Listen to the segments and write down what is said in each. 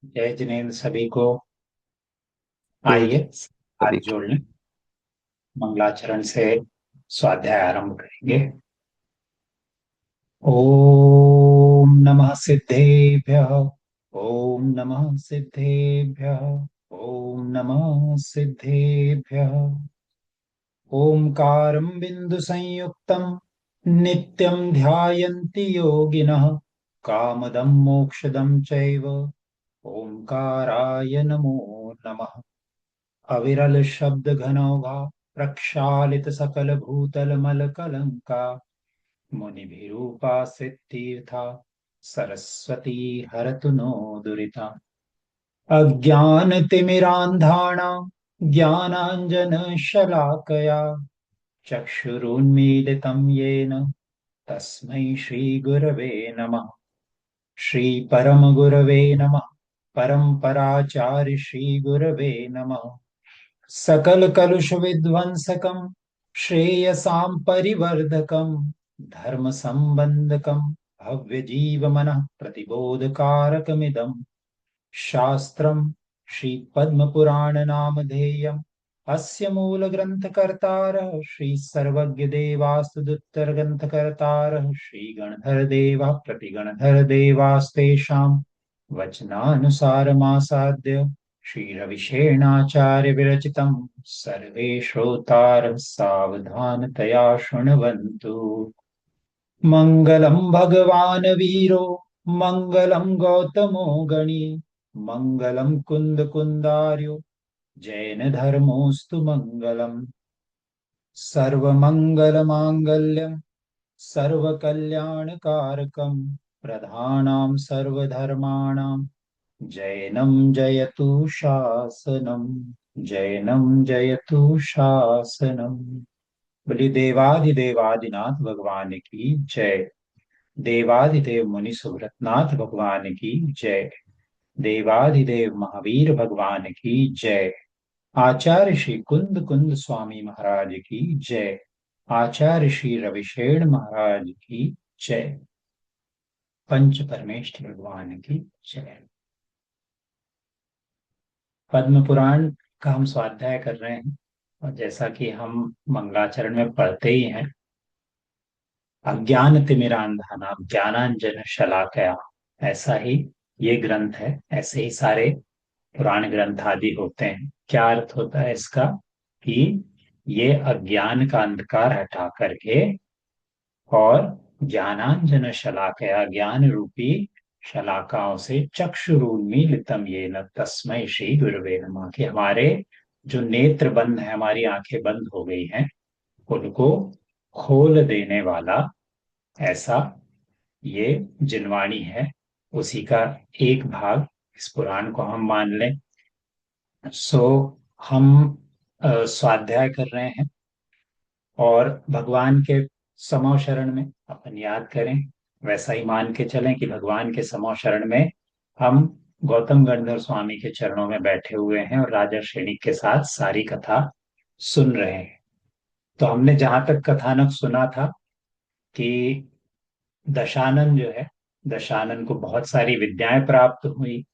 जय जिनेन्द्र सभी को। जय आइए हाथ सभी की। जोड़ लें, मंगलाचरण से स्वाध्याय आरंभ करेंगे। ओम नमः सिद्धेभ्यः। ओम नमः सिद्धेभ्यः। ओम नमः सिद्धेभ्यः। ओंकारं बिंदु संयुक्तं नित्यं ध्यायन्ति योगिनः कामदं मोक्षदं चैव ओंकाराय नमो नमः। अविरल शब्द घनौघा प्रक्षालित सकल भूतल मल कलंका मुनिभिरूपा सिद्धीर्था सरस्वती हरतु नो दुरिता। अज्ञानतिमिरान्धानां ज्ञानाञ्जनशलाकया चक्षुरुन्मीलितं येन तस्मै श्रीगुरवे नमः। श्रीपरमगुरवे नमः। परम्पराचार्य श्रीगुरवे नमः। सकल कलुष विध्वंसकं श्रेयसां परिवर्धकं धर्म संबंधकं भव्य जीव मन प्रतिबोधकारकमिदं शास्त्रं श्री पद्म पुराण नामधेयम्। अस्य मूल ग्रंथकर्तारः श्री सर्वज्ञ देवास्तुदुत्तर ग्रंथकर्तारः श्री गणधर देवा प्रतिगणधर देवास्तेषां वचनानुसारमासाद्य श्रीरविशेणाचार्य विरचितं सर्वे श्रोतारः सावधानतया शृण्वन्तु। मङ्गलं भगवान् वीरो मङ्गलं गौतमो गणी मङ्गलं कुन्दकुन्दार्यो जैन धर्मोऽस्तु मङ्गलम्। सर्वमङ्गलमाङ्गल्यं सर्वकल्याणकारकं प्रधानां सर्वधर्माणां जैनं जयतु शासनम्। जैनं जयतु शासनम्। बोलिए देवाधिदेवादिनाथ भगवान की जय। देवाधिदेव मुनि सुव्रतनाथ भगवान की जय। देवाधिदेव महावीर भगवान की जय। आचार्य श्री कुंद कुंद स्वामी महाराज की जय। आचार्य श्री रविशेण महाराज की जय। पंच परमेष्ठि भगवान की जय। पद्म पुराण का हम स्वाध्याय कर रहे हैं और जैसा कि हम मंगलाचरण में पढ़ते ही हैं, अज्ञान तिमिरांधानाम ज्ञानांजन शलाकया, ऐसा ही ये ग्रंथ है। ऐसे ही सारे पुराण ग्रंथ आदि होते हैं। क्या अर्थ होता है इसका? कि ये अज्ञान का अंधकार हटा करके और ज्ञानांजन शलाकया, ज्ञान रूपी शलाकाओं से चक्षुरुन्मीलितम येन तस्मै श्री गुरुवे नमः, कि हमारे जो नेत्र बंद है, हमारी आंखें बंद हो गई हैं, उनको खोल देने वाला ऐसा ये जिनवाणी है। उसी का एक भाग इस पुराण को हम मान लें। सो हम स्वाध्याय कर रहे हैं और भगवान के समौ शरण में अपन याद करें, वैसा ही मान के चलें कि भगवान के समौ शरण में हम गौतम गणधर स्वामी के चरणों में बैठे हुए हैं और राजा श्रेणी के साथ सारी कथा सुन रहे हैं। तो हमने जहां तक कथानक सुना था कि दशानन जो है, दशानन को बहुत सारी विद्याएं प्राप्त हुई।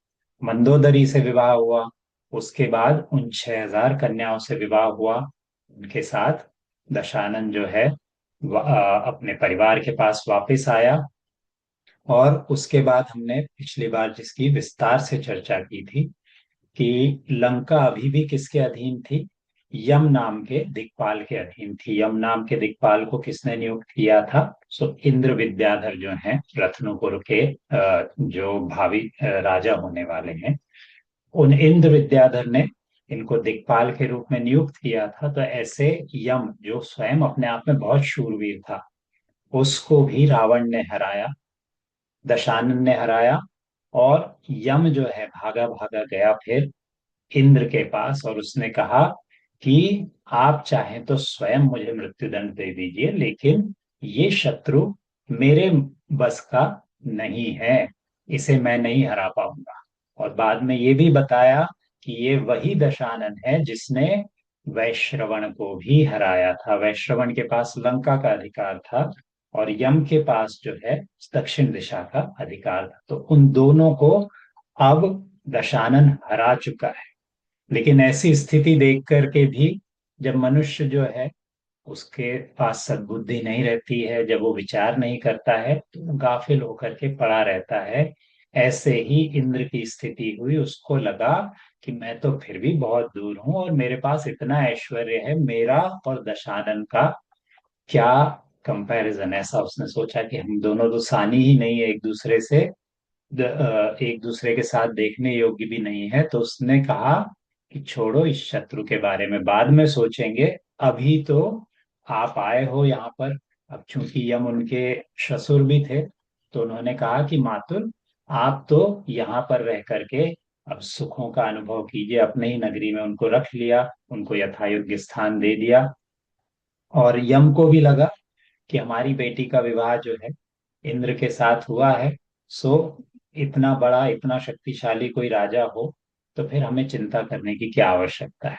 मंदोदरी से विवाह हुआ, उसके बाद उन 6000 कन्याओं से विवाह हुआ। उनके साथ दशानन जो है अपने परिवार के पास वापस आया। और उसके बाद हमने पिछली बार जिसकी विस्तार से चर्चा की थी कि लंका अभी भी किसके अधीन थी? यम नाम के दिक्पाल के अधीन थी। यम नाम के दिक्पाल को किसने नियुक्त किया था? सो इंद्र विद्याधर जो हैं, रत्नपुर के जो भावी राजा होने वाले हैं, उन इंद्र विद्याधर ने इनको दिक्पाल के रूप में नियुक्त किया था। तो ऐसे यम, जो स्वयं अपने आप में बहुत शूरवीर था, उसको भी रावण ने हराया, दशानन ने हराया। और यम जो है भागा भागा गया फिर इंद्र के पास और उसने कहा कि आप चाहें तो स्वयं मुझे मृत्युदंड दे दीजिए, लेकिन ये शत्रु मेरे बस का नहीं है, इसे मैं नहीं हरा पाऊंगा। और बाद में ये भी बताया कि ये वही दशानन है जिसने वैश्रवण को भी हराया था। वैश्रवण के पास लंका का अधिकार था और यम के पास जो है दक्षिण दिशा का अधिकार था। तो उन दोनों को अब दशानन हरा चुका है। लेकिन ऐसी स्थिति देख करके भी जब मनुष्य जो है उसके पास सद्बुद्धि नहीं रहती है, जब वो विचार नहीं करता है, तो वो गाफिल होकर के पड़ा रहता है। ऐसे ही इंद्र की स्थिति हुई। उसको लगा कि मैं तो फिर भी बहुत दूर हूं और मेरे पास इतना ऐश्वर्य है, मेरा और दशानन का क्या कंपैरिजन। ऐसा उसने सोचा कि हम दोनों तो सानी ही नहीं है एक दूसरे से, एक दूसरे के साथ देखने योग्य भी नहीं है। तो उसने कहा कि छोड़ो, इस शत्रु के बारे में बाद में सोचेंगे, अभी तो आप आए हो यहाँ पर। अब चूंकि यम उनके ससुर भी थे, तो उन्होंने कहा कि मातुल, आप तो यहाँ पर रह करके अब सुखों का अनुभव कीजिए। अपने ही नगरी में उनको रख लिया, उनको यथायोग्य स्थान दे दिया। और यम को भी लगा कि हमारी बेटी का विवाह जो है इंद्र के साथ हुआ है, सो इतना बड़ा इतना शक्तिशाली कोई राजा हो तो फिर हमें चिंता करने की क्या आवश्यकता है।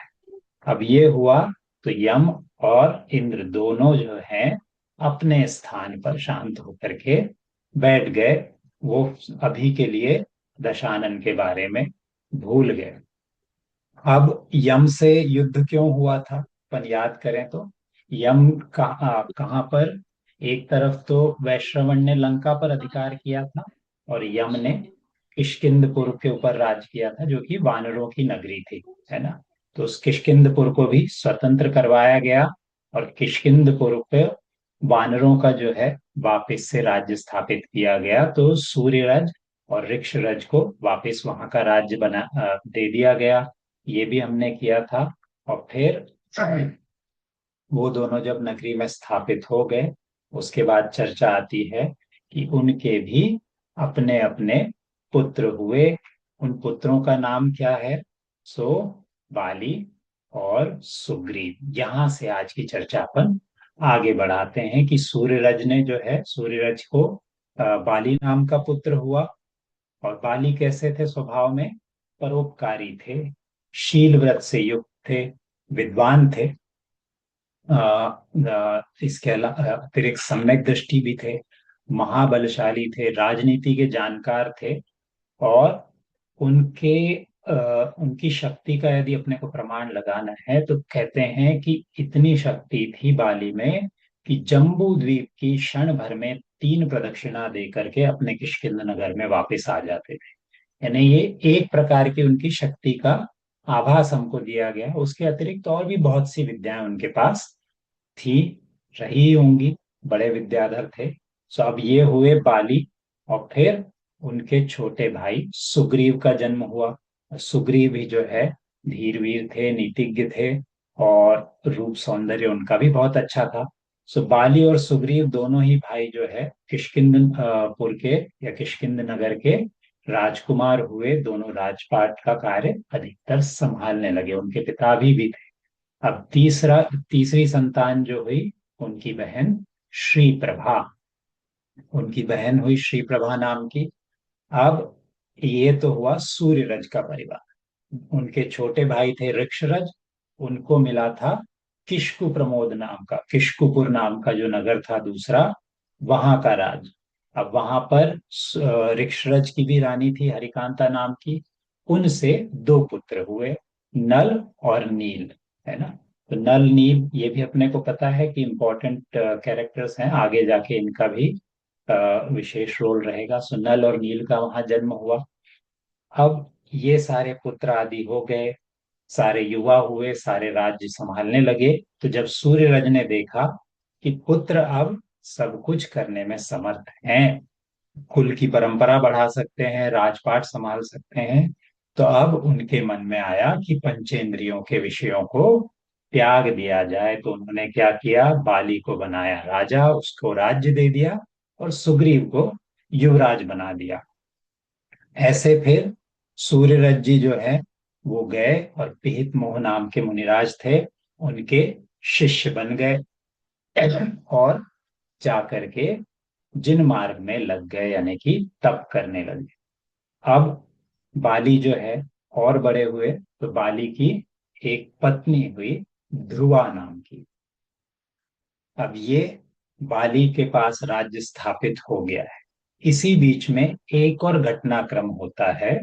अब ये हुआ तो यम और इंद्र दोनों जो हैं अपने स्थान पर शांत होकर के बैठ गए। वो अभी के लिए दशानन के बारे में भूल गए। अब यम से युद्ध क्यों हुआ था अपन याद करें तो, यम कहाँ पर, एक तरफ तो वैश्रवण ने लंका पर अधिकार किया था और यम ने किष्किंधपुर के ऊपर राज किया था, जो कि वानरों की नगरी थी, है ना। तो उस किष्किंधपुर को भी स्वतंत्र करवाया गया और किष्किंधपुर पे वानरों का जो है वापस से राज्य स्थापित किया गया। तो सूर्यरज और ऋक्षरज को वापस वहां का राज्य दे दिया गया। ये भी हमने किया था। और फिर वो दोनों जब नगरी में स्थापित हो गए, उसके बाद चर्चा आती है कि उनके भी अपने अपने पुत्र हुए। उन पुत्रों का नाम क्या है? सो बाली और सुग्रीव। यहां से आज की चर्चा अपन आगे बढ़ाते हैं कि सूर्यरज ने जो है, सूर्यरज को बाली नाम का पुत्र हुआ। और बाली कैसे थे स्वभाव में? परोपकारी थे, शील व्रत से युक्त थे, विद्वान थे, इसके अतिरिक्त सम्यक दृष्टि भी थे, महाबलशाली थे, राजनीति के जानकार थे। और उनके उनकी शक्ति का यदि अपने को प्रमाण लगाना है तो कहते हैं कि इतनी शक्ति थी बाली में कि जम्बू द्वीप की क्षण भर में 3 प्रदक्षिणा दे करके अपने किष्किंध नगर में वापस आ जाते थे। यानी ये एक प्रकार की उनकी शक्ति का आभास हमको दिया गया। उसके अतिरिक्त और भी बहुत सी विद्याएं उनके पास थी, रही होंगी, बड़े विद्याधर थे। सो अब ये हुए बाली। और फिर उनके छोटे भाई सुग्रीव का जन्म हुआ। सुग्रीव भी जो है धीरवीर थे, नीतिज्ञ थे, और रूप सौंदर्य उनका भी बहुत अच्छा था। सो बाली और सुग्रीव दोनों ही भाई जो है पुर के या किष्किंध नगर के राजकुमार हुए। दोनों राजपाट का कार्य अधिकतर संभालने लगे। उनके पिता भी थे। अब तीसरी संतान जो हुई, उनकी बहन श्री प्रभा। उनकी बहन हुई श्री प्रभा नाम की। अब ये तो हुआ सूर्यरज का परिवार। उनके छोटे भाई थे ऋक्षरज। उनको मिला था किशकु प्रमोद नाम का, किशकुपुर नाम का जो नगर था दूसरा, वहां का राज। अब वहां पर ऋक्षरज की भी रानी थी हरिकांता नाम की। उनसे 2 पुत्र हुए, नल और नील, है ना। तो नल नील ये भी अपने को पता है कि इम्पोर्टेंट कैरेक्टर्स हैं, आगे जाके इनका भी विशेष रोल रहेगा। सो नल और नील का वहां जन्म हुआ। अब ये सारे पुत्र आदि हो गए, सारे युवा हुए, सारे राज्य संभालने लगे। तो जब सूर्यरज ने देखा कि पुत्र अब सब कुछ करने में समर्थ हैं, कुल की परंपरा बढ़ा सकते हैं, राजपाट संभाल सकते हैं, तो अब उनके मन में आया कि पंचेंद्रियों के विषयों को त्याग दिया जाए। तो उन्होंने क्या किया? बाली को बनाया राजा, उसको राज्य दे दिया, और सुग्रीव को युवराज बना दिया। ऐसे फिर सूर्यरज जी जो है वो गए और पिहित मोह नाम के मुनिराज थे, उनके शिष्य बन गए और जा करके जिन मार्ग में लग गए, यानी कि तप करने लगे। अब बाली जो है और बड़े हुए, तो बाली की एक पत्नी हुई ध्रुवा नाम की। अब ये बाली के पास राज्य स्थापित हो गया है। इसी बीच में एक और घटनाक्रम होता है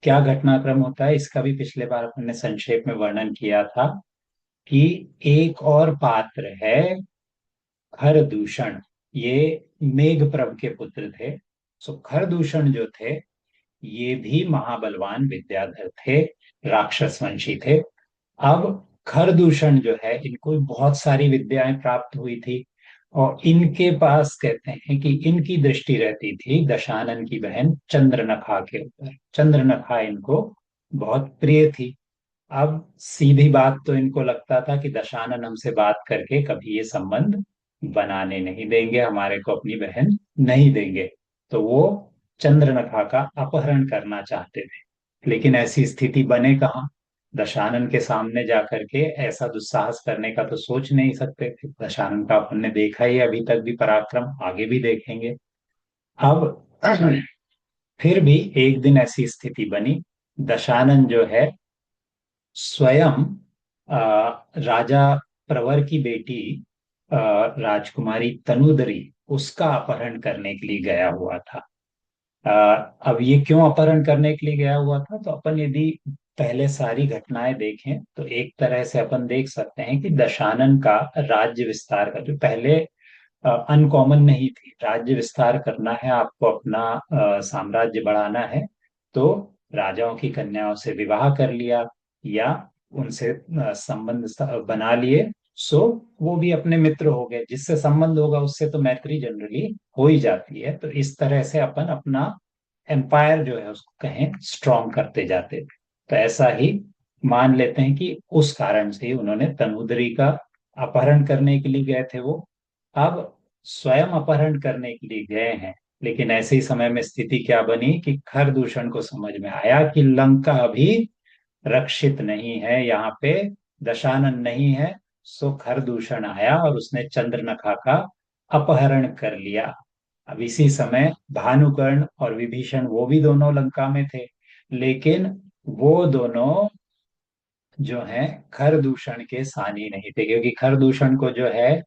क्या घटनाक्रम होता है इसका भी पिछले बार अपन ने संक्षेप में वर्णन किया था कि एक और पात्र है खरदूषण। ये मेघप्रभ के पुत्र थे। सो खरदूषण जो थे ये भी महाबलवान विद्याधर थे, राक्षस वंशी थे। अब खरदूषण जो है इनको बहुत सारी विद्याएं प्राप्त हुई थी, और इनके पास कहते हैं कि इनकी दृष्टि रहती थी दशानन की बहन चंद्रनखा के ऊपर। चंद्रनखा इनको बहुत प्रिय थी। अब सीधी बात तो इनको लगता था कि दशानन हमसे बात करके कभी ये संबंध बनाने नहीं देंगे, हमारे को अपनी बहन नहीं देंगे। तो वो चंद्रनखा का अपहरण करना चाहते थे, लेकिन ऐसी स्थिति बने कहाँ। दशानन के सामने जाकर के ऐसा दुस्साहस करने का तो सोच नहीं सकते थे। दशानन का अपन ने देखा ही अभी तक भी पराक्रम, आगे भी देखेंगे। अब फिर भी एक दिन ऐसी स्थिति बनी, दशानन जो है स्वयं राजा प्रवर की बेटी राजकुमारी तनुदरी, उसका अपहरण करने के लिए गया हुआ था। अब ये क्यों अपहरण करने के लिए गया हुआ था, तो अपन यदि पहले सारी घटनाएं देखें तो एक तरह से अपन देख सकते हैं कि दशानन का राज्य विस्तार का जो पहले अनकॉमन नहीं थी, राज्य विस्तार करना है आपको, अपना साम्राज्य बढ़ाना है, तो राजाओं की कन्याओं से विवाह कर लिया या उनसे संबंध बना लिए। सो वो भी अपने मित्र हो गए, जिससे संबंध होगा उससे तो मैत्री जनरली हो ही जाती है। तो इस तरह से अपन अपना एम्पायर जो है उसको कहें स्ट्रॉन्ग करते जाते थे। तो ऐसा ही मान लेते हैं कि उस कारण से ही उन्होंने तनुद्री का अपहरण करने के लिए गए थे वो। अब स्वयं अपहरण करने के लिए गए हैं, लेकिन ऐसे ही समय में स्थिति क्या बनी कि खरदूषण को समझ में आया कि लंका अभी रक्षित नहीं है, यहाँ पे दशानन नहीं है। सो खरदूषण आया और उसने चंद्रनखा का अपहरण कर लिया। अब इसी समय भानुकर्ण और विभीषण वो भी दोनों लंका में थे, लेकिन वो दोनों जो हैं खरदूषण के सानी नहीं थे, क्योंकि खरदूषण को जो है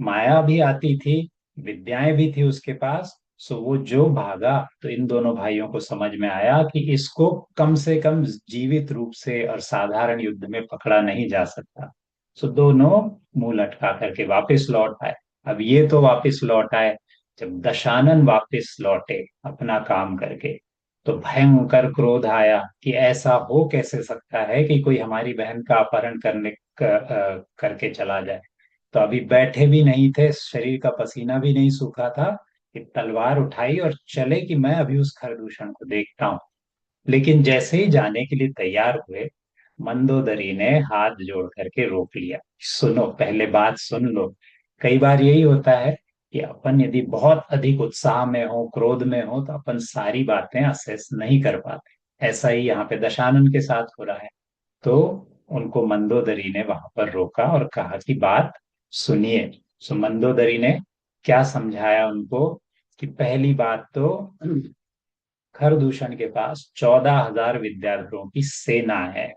माया भी आती थी, विद्याएं भी थी उसके पास। सो वो जो भागा तो इन दोनों भाइयों को समझ में आया कि इसको कम से कम जीवित रूप से और साधारण युद्ध में पकड़ा नहीं जा सकता। सो दोनों मुंह लटका करके वापस लौट आए। अब ये तो वापस लौट आए, जब दशानन वापस लौटे अपना काम करके तो भयंकर क्रोध आया कि ऐसा हो कैसे सकता है कि कोई हमारी बहन का अपहरण करके चला जाए। तो अभी बैठे भी नहीं थे, शरीर का पसीना भी नहीं सूखा था कि तलवार उठाई और चले कि मैं अभी उस खरदूषण को देखता हूँ। लेकिन जैसे ही जाने के लिए तैयार हुए, मंदोदरी ने हाथ जोड़ करके रोक लिया। सुनो, पहले बात सुन लो। कई बार यही होता है कि अपन यदि बहुत अधिक उत्साह में हो, क्रोध में हो, तो अपन सारी बातें असेस नहीं कर पाते। ऐसा ही यहाँ पे दशानन के साथ हो रहा है। तो उनको मंदोदरी ने वहां पर रोका और कहा कि बात सुनिए। सो मंदोदरी ने क्या समझाया उनको कि पहली बात तो खरदूषण के पास 14,000 विद्यार्थियों की सेना है,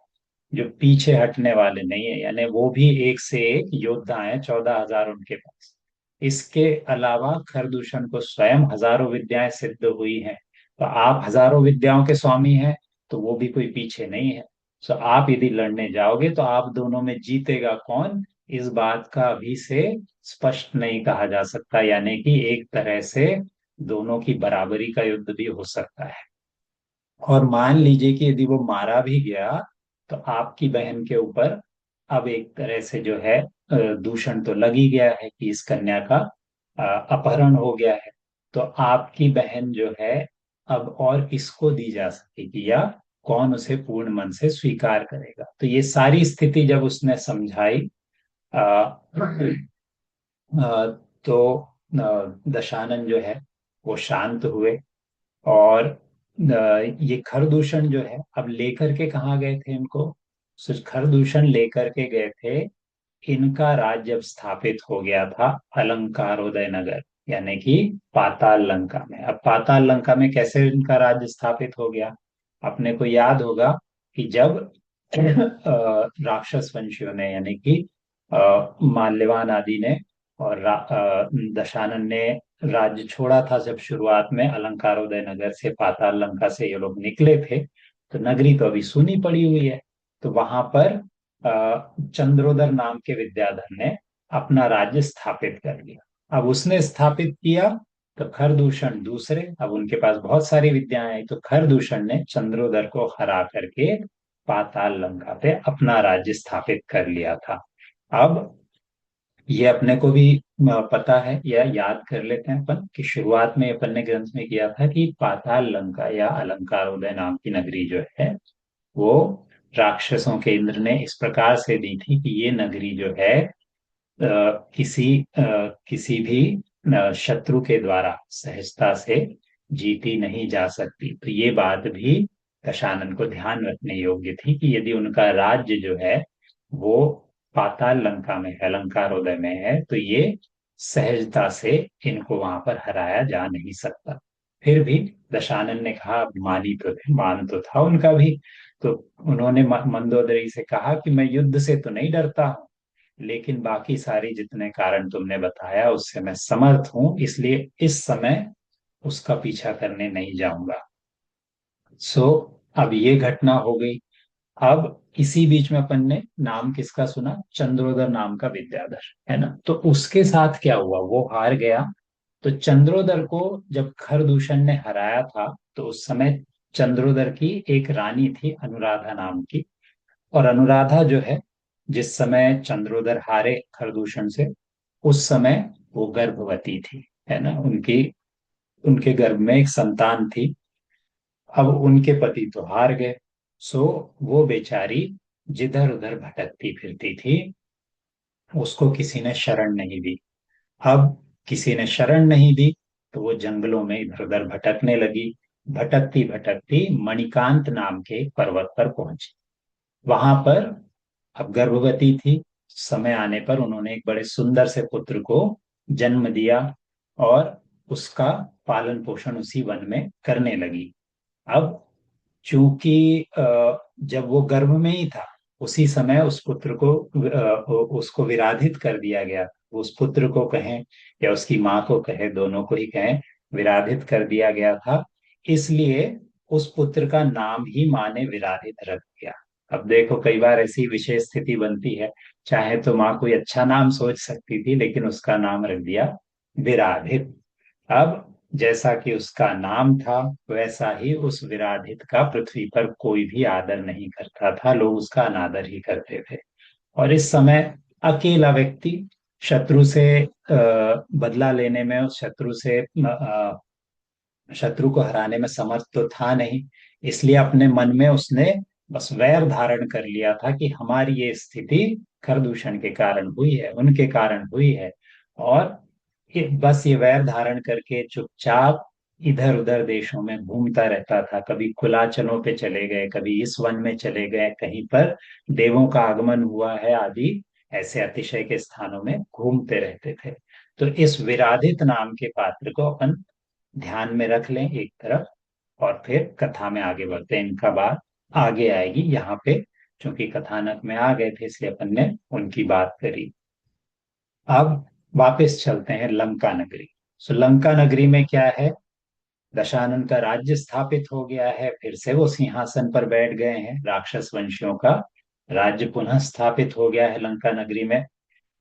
जो पीछे हटने वाले नहीं है, यानी वो भी एक से एक योद्धा है, 14,000 उनके पास। इसके अलावा खरदूषण को स्वयं हजारों विद्याएं सिद्ध हुई हैं। तो आप हजारों विद्याओं के स्वामी हैं, तो वो भी कोई पीछे नहीं है। सो आप यदि लड़ने जाओगे तो आप दोनों में जीतेगा कौन, इस बात का अभी से स्पष्ट नहीं कहा जा सकता, यानी कि एक तरह से दोनों की बराबरी का युद्ध भी हो सकता है। और मान लीजिए कि यदि वो मारा भी गया, तो आपकी बहन के ऊपर अब एक तरह से जो है दूषण तो लग ही गया है कि इस कन्या का अपहरण हो गया है। तो आपकी बहन जो है अब और किसको दी जा सकेगी, या कौन उसे पूर्ण मन से स्वीकार करेगा। तो ये सारी स्थिति जब उसने समझाई, आ, तो दशानन जो है वो शांत हुए। और ये खरदूषण जो है अब लेकर के कहाँ गए थे इनको, सिर्फ खरदूषण लेकर के गए थे, इनका राज्य अब स्थापित हो गया था अलंकारोदय नगर, यानी कि पाताल लंका में। अब पाताल लंका में कैसे इनका राज्य स्थापित हो गया, अपने को याद होगा कि जब राक्षस वंशियों ने, यानी कि माल्यवान आदि ने और दशानन ने राज्य छोड़ा था, जब शुरुआत में अलंकारोदय नगर से, पाताल लंका से ये लोग निकले थे, तो नगरी तो अभी सूनी पड़ी हुई है। तो वहां पर चंद्रोदर नाम के विद्याधर ने अपना राज्य स्थापित कर लिया। अब उसने स्थापित किया तो खरदूषण दूसरे, अब उनके पास बहुत सारी विद्याएं आई, तो खरदूषण ने चंद्रोदर को हरा करके पाताल लंका पे अपना राज्य स्थापित कर लिया था। अब ये अपने को भी पता है, या याद कर लेते हैं अपन कि शुरुआत में अपन ने ग्रंथ में किया था कि पाताल लंका या अलंकारोदय नाम की नगरी जो है वो राक्षसों के इंद्र ने इस प्रकार से दी थी कि ये नगरी जो है किसी भी शत्रु के द्वारा सहजता से जीती नहीं जा सकती। तो ये बात भी दशानन को ध्यान रखने योग्य थी कि यदि उनका राज्य जो है वो पाताल लंका में है, अलंकारोदय में है, तो ये सहजता से इनको वहां पर हराया जा नहीं सकता। फिर भी दशानन ने कहा, मानी तो थे, मान तो था उनका भी। तो उन्होंने मंदोदरी से कहा कि मैं युद्ध से तो नहीं डरता हूं, लेकिन बाकी सारी जितने कारण तुमने बताया उससे मैं समर्थ हूं, इसलिए इस समय उसका पीछा करने नहीं जाऊंगा। सो अब ये घटना हो गई। अब इसी बीच में अपन ने नाम किसका सुना, चंद्रोदर नाम का विद्याधर, है ना। तो उसके साथ क्या हुआ, वो हार गया। तो चंद्रोदर को जब खरदूषण ने हराया था, तो उस समय चंद्रोदर की एक रानी थी अनुराधा नाम की। और अनुराधा जो है, जिस समय चंद्रोदर हारे खरदूषण से, उस समय वो गर्भवती थी, है ना। उनकी उनके गर्भ में एक संतान थी। अब उनके पति तो हार गए। सो वो बेचारी जिधर उधर भटकती फिरती थी, उसको किसी ने शरण नहीं दी। अब किसी ने शरण नहीं दी, तो वो जंगलों में इधर उधर भटकने लगी। भटकती भटकती मणिकांत नाम के एक पर्वत पर पहुंची। वहां पर अब गर्भवती थी, समय आने पर उन्होंने एक बड़े सुंदर से पुत्र को जन्म दिया और उसका पालन पोषण उसी वन में करने लगी। अब चूंकि जब वो गर्भ में ही था, उसी समय उस पुत्र को उसको विराधित कर दिया गया। उस पुत्र को कहें या उसकी माँ को कहे, दोनों को ही कहें, विराधित कर दिया गया था। इसलिए उस पुत्र का नाम ही माँ ने विराधित रख दिया। अब देखो, कई बार ऐसी विशेष स्थिति बनती है, चाहे तो माँ कोई अच्छा नाम सोच सकती थी, लेकिन उसका नाम रख दिया विराधित। अब जैसा कि उसका नाम था, वैसा ही उस विराधित का पृथ्वी पर कोई भी आदर नहीं करता था, लोग उसका अनादर ही करते थे। और इस समय अकेला व्यक्ति शत्रु से बदला लेने में, उस शत्रु को हराने में समर्थ तो था नहीं। इसलिए अपने मन में उसने बस वैर धारण कर लिया था कि हमारी ये स्थिति खरदूषण के कारण हुई है, उनके कारण हुई है। और बस ये वैर धारण करके चुपचाप इधर उधर देशों में घूमता रहता था। कभी कुलाचलों पे चले गए, कभी इस वन में चले गए, कहीं पर देवों का आगमन हुआ है आदि, ऐसे अतिशय के स्थानों में घूमते रहते थे। तो इस विराधित नाम के पात्र को अपन ध्यान में रख लें एक तरफ, और फिर कथा में आगे बढ़ते हैं। इनका बात आगे आएगी यहाँ पे, क्योंकि कथानक में आ गए थे इसलिए अपन ने उनकी बात करी। अब वापस चलते हैं लंका नगरी। सो लंका नगरी में क्या है, दशानन का राज्य स्थापित हो गया है, फिर से वो सिंहासन पर बैठ गए हैं, राक्षस वंशियों का राज्य पुनः स्थापित हो गया है लंका नगरी में।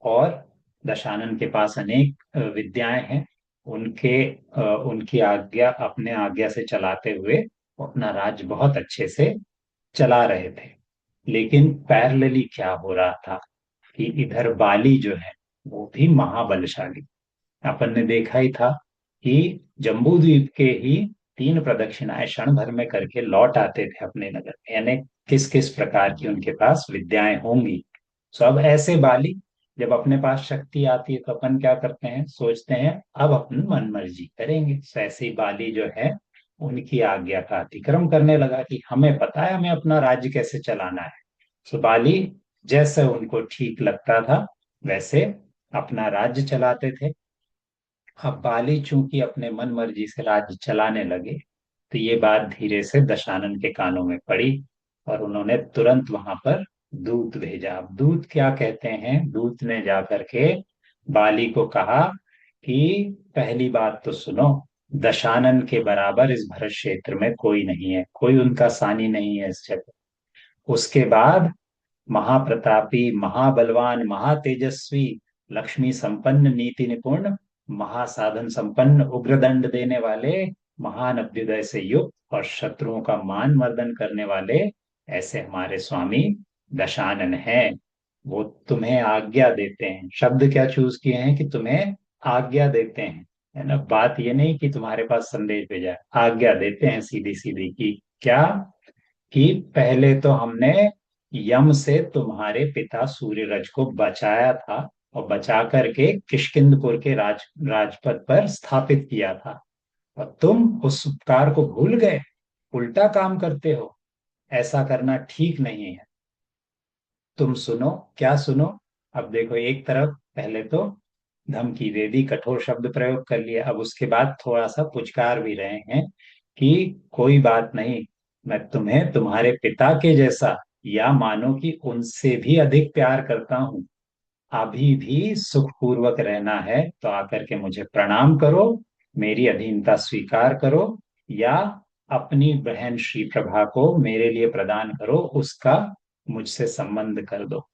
और दशानन के पास अनेक विद्याएं हैं। उनकी आज्ञा, अपने आज्ञा से चलाते हुए वो अपना राज्य बहुत अच्छे से चला रहे थे। लेकिन पैरेलली क्या हो रहा था कि इधर बाली जो है वो भी महाबलशाली। अपन ने देखा ही था कि जम्बू द्वीप के ही 3 प्रदक्षिणाएं क्षण भर में करके लौट आते थे अपने नगर में, यानी किस किस प्रकार की उनके पास विद्याएं होंगी। सो अब ऐसे बाली, जब अपने पास शक्ति आती है तो अपन क्या करते हैं, सोचते हैं अब अपन मन मर्जी करेंगे। सो ऐसे ही बाली जो है उनकी आज्ञा का अतिक्रम करने लगा कि हमें पता है हमें अपना राज्य कैसे चलाना है। सो बाली जैसे उनको ठीक लगता था वैसे अपना राज्य चलाते थे। अब बाली चूंकि अपने मन मर्जी से राज्य चलाने लगे, तो ये बात धीरे से दशानन के कानों में पड़ी, और उन्होंने तुरंत वहां पर दूत भेजा। अब दूत क्या कहते हैं, दूत ने जाकर के बाली को कहा कि पहली बात तो सुनो, दशानन के बराबर इस भरत क्षेत्र में कोई नहीं है, कोई उनका सानी नहीं है इस जगह। उसके बाद महाप्रतापी, महाबलवान, महातेजस्वी, लक्ष्मी संपन्न, नीति निपुण, महासाधन संपन्न, उग्रदंड देने वाले, महान अभ्युदय से युक्त और शत्रुओं का मान मर्दन करने वाले, ऐसे हमारे स्वामी दशानन हैं। वो तुम्हें आज्ञा देते हैं, शब्द क्या चूज किए हैं कि तुम्हें आज्ञा देते हैं, है ना। बात ये नहीं कि तुम्हारे पास संदेश भेजा है, आज्ञा देते हैं सीधी सीधी की क्या, कि पहले तो हमने यम से तुम्हारे पिता सूर्यरज को बचाया था और बचा करके किष्किंधपुर के राजपद पर स्थापित किया था, और तुम उस उपकार को भूल गए, उल्टा काम करते हो। ऐसा करना ठीक नहीं है। तुम सुनो, क्या सुनो। अब देखो, एक तरफ पहले तो धमकी दे दी, कठोर शब्द प्रयोग कर लिया, अब उसके बाद थोड़ा सा पुचकार भी रहे हैं कि कोई बात नहीं, मैं तुम्हें तुम्हारे पिता के जैसा, या मानो कि उनसे भी अधिक प्यार करता हूं। अभी भी सुखपूर्वक रहना है तो आकर के मुझे प्रणाम करो, मेरी अधीनता स्वीकार करो, या अपनी बहन श्री प्रभा को मेरे लिए प्रदान करो, उसका मुझसे संबंध कर दो।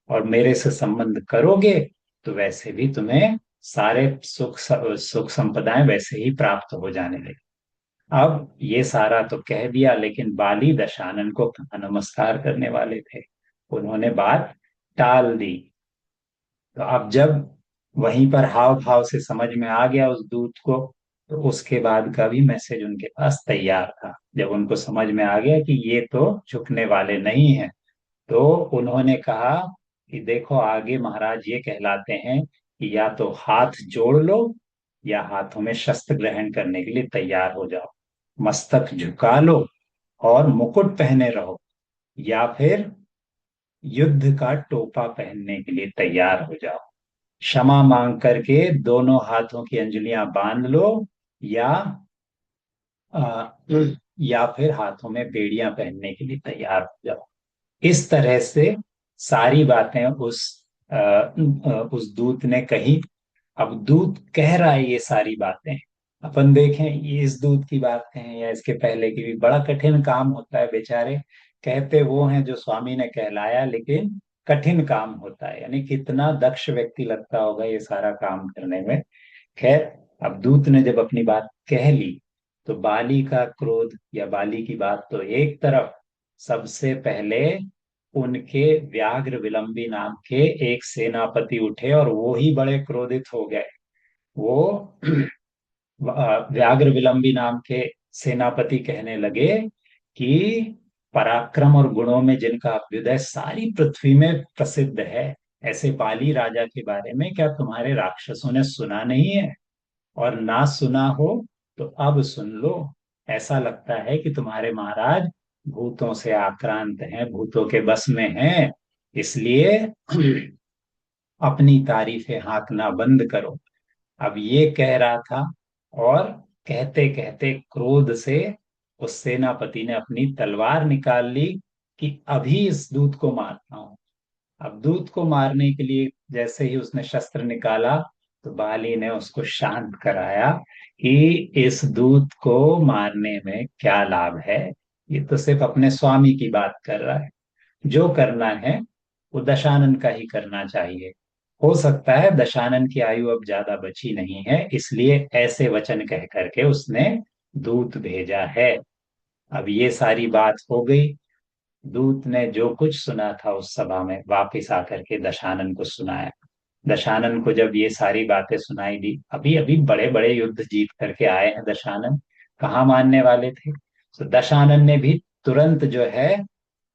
और मेरे से संबंध करोगे तो वैसे भी तुम्हें सारे सुख संपदाएं वैसे ही प्राप्त हो जाने लगे। अब ये सारा तो कह दिया, लेकिन बाली दशानन को नमस्कार करने वाले थे, उन्होंने बात टाल दी। तो अब जब वहीं पर हाव भाव से समझ में आ गया उस दूत को, तो उसके बाद का भी मैसेज उनके पास तैयार था। जब उनको समझ में आ गया कि ये तो झुकने वाले नहीं हैं, तो उन्होंने कहा कि देखो, आगे महाराज ये कहलाते हैं कि या तो हाथ जोड़ लो, या हाथों में शस्त्र ग्रहण करने के लिए तैयार हो जाओ, मस्तक झुका लो और मुकुट पहने रहो, या फिर युद्ध का टोपा पहनने के लिए तैयार हो जाओ। क्षमा मांग करके दोनों हाथों की अंजलियां बांध लो, या आ, या फिर हाथों में बेड़ियां पहनने के लिए तैयार हो जाओ। इस तरह से सारी बातें उस दूत ने कही। अब दूत कह रहा है ये सारी बातें, अपन देखें ये इस दूत की बात कहें या इसके पहले की भी, बड़ा कठिन काम होता है बेचारे। कहते वो हैं जो स्वामी ने कहलाया, लेकिन कठिन काम होता है, यानी कितना दक्ष व्यक्ति लगता होगा ये सारा काम करने में। खैर, अब दूत ने जब अपनी बात कह ली, तो बाली का क्रोध या बाली की बात तो एक तरफ, सबसे पहले उनके व्याघ्र विलंबी नाम के एक सेनापति उठे और वो ही बड़े क्रोधित हो गए। वो व्याघ्र विलंबी नाम के सेनापति कहने लगे कि पराक्रम और गुणों में जिनका अभ्युदय सारी पृथ्वी में प्रसिद्ध है, ऐसे बाली राजा के बारे में क्या तुम्हारे राक्षसों ने सुना नहीं है? और ना सुना हो तो अब सुन लो। ऐसा लगता है कि तुम्हारे महाराज भूतों से आक्रांत हैं, भूतों के बस में हैं, इसलिए अपनी तारीफें हाँकना बंद करो। अब ये कह रहा था, और कहते कहते क्रोध से उस सेनापति ने अपनी तलवार निकाल ली कि अभी इस दूत को मारता हूं। अब दूत को मारने के लिए जैसे ही उसने शस्त्र निकाला, तो बाली ने उसको शांत कराया कि इस दूत को मारने में क्या लाभ है, ये तो सिर्फ अपने स्वामी की बात कर रहा है, जो करना है वो दशानन का ही करना चाहिए। हो सकता है दशानन की आयु अब ज्यादा बची नहीं है, इसलिए ऐसे वचन कह करके उसने दूत भेजा है। अब ये सारी बात हो गई। दूत ने जो कुछ सुना था उस सभा में वापिस आकर के दशानन को सुनाया। दशानन को जब ये सारी बातें सुनाई दी, अभी अभी बड़े बड़े युद्ध जीत करके आए हैं दशानन, कहाँ मानने वाले थे। तो दशानन ने भी तुरंत जो है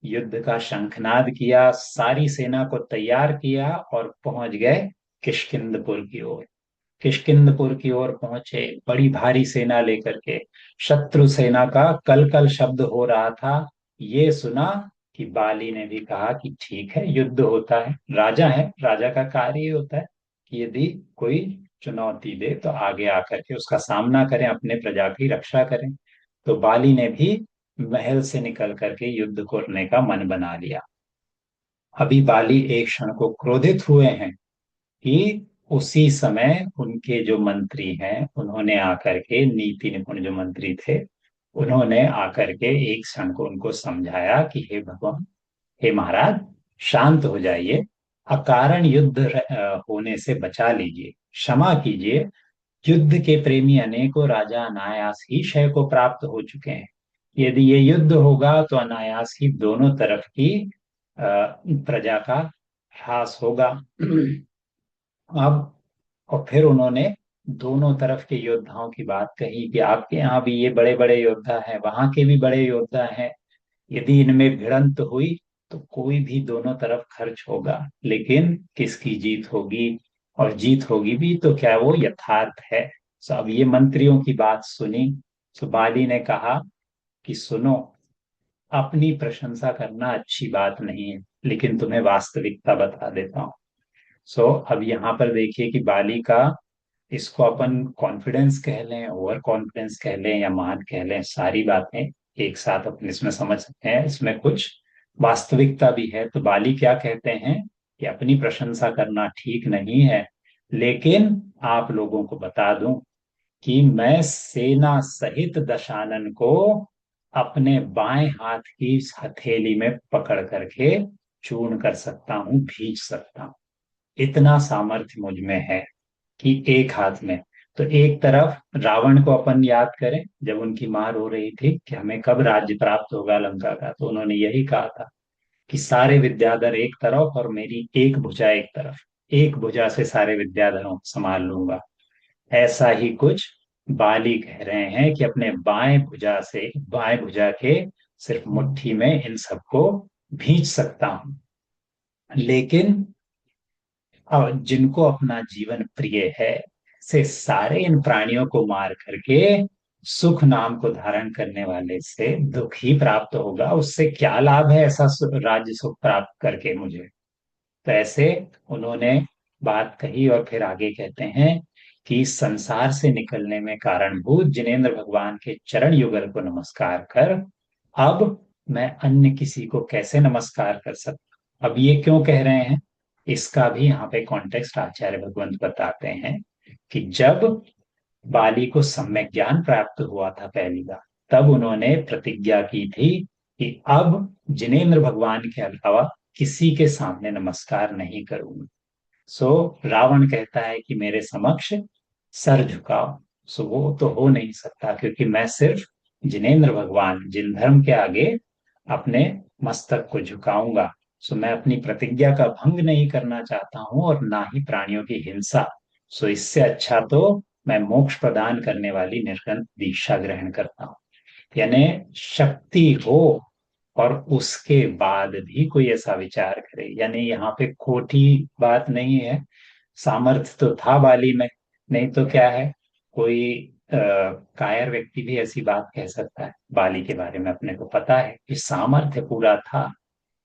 युद्ध का शंखनाद किया, सारी सेना को तैयार किया और पहुंच गए किष्किंधपुर की ओर। किष्किंधपुर की ओर पहुंचे बड़ी भारी सेना लेकर के। शत्रु सेना का कल कल शब्द हो रहा था। ये सुना कि बाली ने भी कहा कि ठीक है, युद्ध होता है, राजा है, राजा का कार्य ही होता है कि यदि कोई चुनौती दे तो आगे आकर के उसका सामना करें, अपने प्रजा की रक्षा करें। तो बाली ने भी महल से निकल करके युद्ध करने का मन बना लिया। अभी बाली एक क्षण को क्रोधित हुए हैं कि उसी समय उनके जो मंत्री हैं उन्होंने आकर के, नीति निपुण जो मंत्री थे, उन्होंने आकर के एक क्षण को उनको समझाया कि हे भगवान, हे महाराज, शांत हो जाइए, अकारण युद्ध होने से बचा लीजिए, क्षमा कीजिए। युद्ध के प्रेमी अनेकों राजा अनायास ही क्षय को प्राप्त हो चुके हैं। यदि ये युद्ध होगा तो अनायास ही दोनों तरफ की प्रजा का ह्रास होगा। अब, और फिर उन्होंने दोनों तरफ के योद्धाओं की बात कही कि आपके यहाँ भी ये बड़े बड़े योद्धा हैं, वहां के भी बड़े योद्धा हैं, यदि इनमें भिड़ंत हुई तो कोई भी दोनों तरफ खर्च होगा, लेकिन किसकी जीत होगी, और जीत होगी भी तो क्या वो यथार्थ है। सो अब ये मंत्रियों की बात सुनी। सो बाली ने कहा कि सुनो, अपनी प्रशंसा करना अच्छी बात नहीं है, लेकिन तुम्हें वास्तविकता बता देता हूँ। सो अब यहाँ पर देखिए कि बाली का, इसको अपन कॉन्फिडेंस कह लें, ओवर कॉन्फिडेंस कह लें, या मान कह लें, सारी बातें एक साथ अपन इसमें समझ सकते हैं। इसमें कुछ वास्तविकता भी है। तो बाली क्या कहते हैं कि अपनी प्रशंसा करना ठीक नहीं है, लेकिन आप लोगों को बता दूं कि मैं सेना सहित दशानन को अपने बाएं हाथ की हथेली में पकड़ करके चूर्ण कर सकता हूँ, भींच सकता हूँ। इतना सामर्थ्य मुझ में है कि एक हाथ में। तो एक तरफ रावण को अपन याद करें, जब उनकी मां रो रही थी कि हमें कब राज्य प्राप्त होगा लंका का, तो उन्होंने यही कहा था कि सारे विद्याधर एक तरफ और मेरी एक भुजा एक तरफ, एक भुजा से सारे विद्याधरों को संभाल लूंगा। ऐसा ही कुछ बाली कह रहे हैं कि अपने बाएं भुजा से, बाएं भुजा के सिर्फ मुट्ठी में इन सबको भींच सकता हूं। लेकिन और जिनको अपना जीवन प्रिय है, से सारे इन प्राणियों को मार करके सुख नाम को धारण करने वाले से दुख ही प्राप्त होगा। उससे क्या लाभ है ऐसा राज्य सुख प्राप्त करके मुझे। तो ऐसे उन्होंने बात कही, और फिर आगे कहते हैं कि इस संसार से निकलने में कारणभूत जिनेंद्र भगवान के चरण युगल को नमस्कार कर, अब मैं अन्य किसी को कैसे नमस्कार कर सकता। अब ये क्यों कह रहे हैं, इसका भी यहाँ पे कॉन्टेक्स्ट आचार्य भगवंत बताते हैं कि जब बाली को सम्यक ज्ञान प्राप्त हुआ था पहली बार, तब उन्होंने प्रतिज्ञा की थी कि अब जिनेंद्र भगवान के अलावा किसी के सामने नमस्कार नहीं करूंगा। सो रावण कहता है कि मेरे समक्ष सर झुकाओ। सो वो तो हो नहीं सकता, क्योंकि मैं सिर्फ जिनेंद्र भगवान जिन धर्म के आगे अपने मस्तक को झुकाऊंगा। सो मैं अपनी प्रतिज्ञा का भंग नहीं करना चाहता हूं, और ना ही प्राणियों की हिंसा। सो इससे अच्छा तो मैं मोक्ष प्रदान करने वाली निर्गंथ दीक्षा ग्रहण करता हूँ। यानी शक्ति हो और उसके बाद भी कोई ऐसा विचार करे, यानी यहाँ पे खोटी बात नहीं है। सामर्थ्य तो था बाली में, नहीं तो क्या है, कोई कायर व्यक्ति भी ऐसी बात कह सकता है। बाली के बारे में अपने को पता है कि सामर्थ्य पूरा था,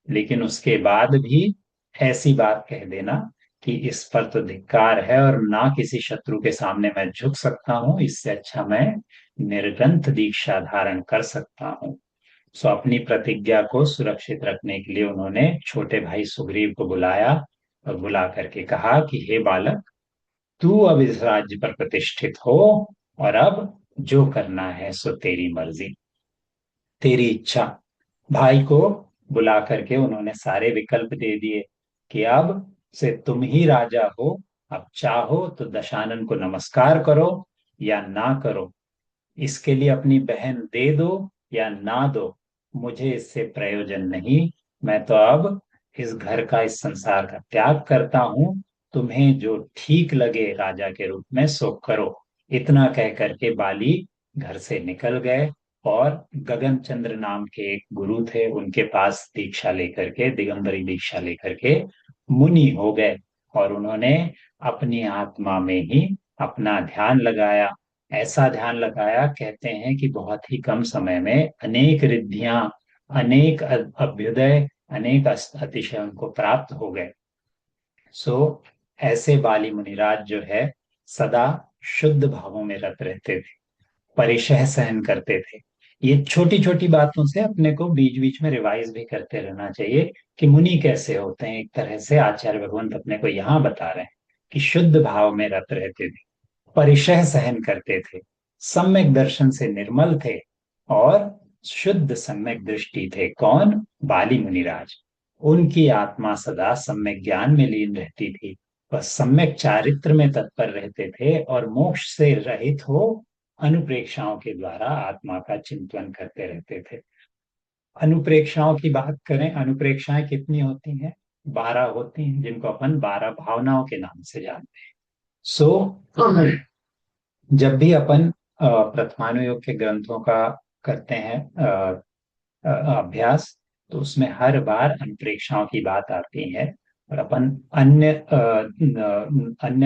लेकिन उसके बाद भी ऐसी बात कह देना कि इस पर तो धिक्कार है, और ना किसी शत्रु के सामने मैं झुक सकता हूँ, इससे अच्छा मैं निर्ग्रंथ दीक्षा धारण कर सकता हूँ। सो अपनी प्रतिज्ञा को सुरक्षित रखने के लिए उन्होंने छोटे भाई सुग्रीव को बुलाया, और बुला करके कहा कि हे बालक, तू अब इस राज्य पर प्रतिष्ठित हो, और अब जो करना है सो तेरी मर्जी, तेरी इच्छा। भाई को बुला करके उन्होंने सारे विकल्प दे दिए कि अब से तुम ही राजा हो, अब चाहो तो दशानन को नमस्कार करो या ना करो, इसके लिए अपनी बहन दे दो या ना दो, मुझे इससे प्रयोजन नहीं। मैं तो अब इस घर का, इस संसार का त्याग करता हूँ। तुम्हें जो ठीक लगे राजा के रूप में सो करो। इतना कह करके बाली घर से निकल गए, और गगन चंद्र नाम के एक गुरु थे, उनके पास दीक्षा लेकर के, दिगंबरी दीक्षा लेकर के मुनि हो गए। और उन्होंने अपनी आत्मा में ही अपना ध्यान लगाया। ऐसा ध्यान लगाया, कहते हैं कि बहुत ही कम समय में अनेक रिद्धियां, अनेक अभ्युदय, अनेक अतिशय उनको प्राप्त हो गए। सो ऐसे बाली मुनिराज जो है सदा शुद्ध भावों में रत रहते थे, परिशह सहन करते थे। ये छोटी छोटी बातों से अपने को बीच बीच में रिवाइज भी करते रहना चाहिए कि मुनि कैसे होते हैं। एक तरह से आचार्य भगवंत अपने को यहाँ बता रहे हैं कि शुद्ध भाव में रत रहते थे, परिशह सहन करते थे, सम्यक दर्शन से निर्मल थे, और शुद्ध सम्यक दृष्टि थे। कौन? बाली मुनिराज। उनकी आत्मा सदा सम्यक ज्ञान में लीन रहती थी। वह सम्यक चारित्र में तत्पर रहते थे और मोक्ष से रहित हो अनुप्रेक्षाओं के द्वारा आत्मा का चिंतन करते रहते थे। अनुप्रेक्षाओं की बात करें, अनुप्रेक्षाएं कितनी होती हैं? 12 होती हैं, जिनको अपन 12 भावनाओं के नाम से जानते हैं। सो जब भी अपन प्रथमानुयोग के ग्रंथों का करते हैं अभ्यास, तो उसमें हर बार अनुप्रेक्षाओं की बात आती है। और अपन अन्य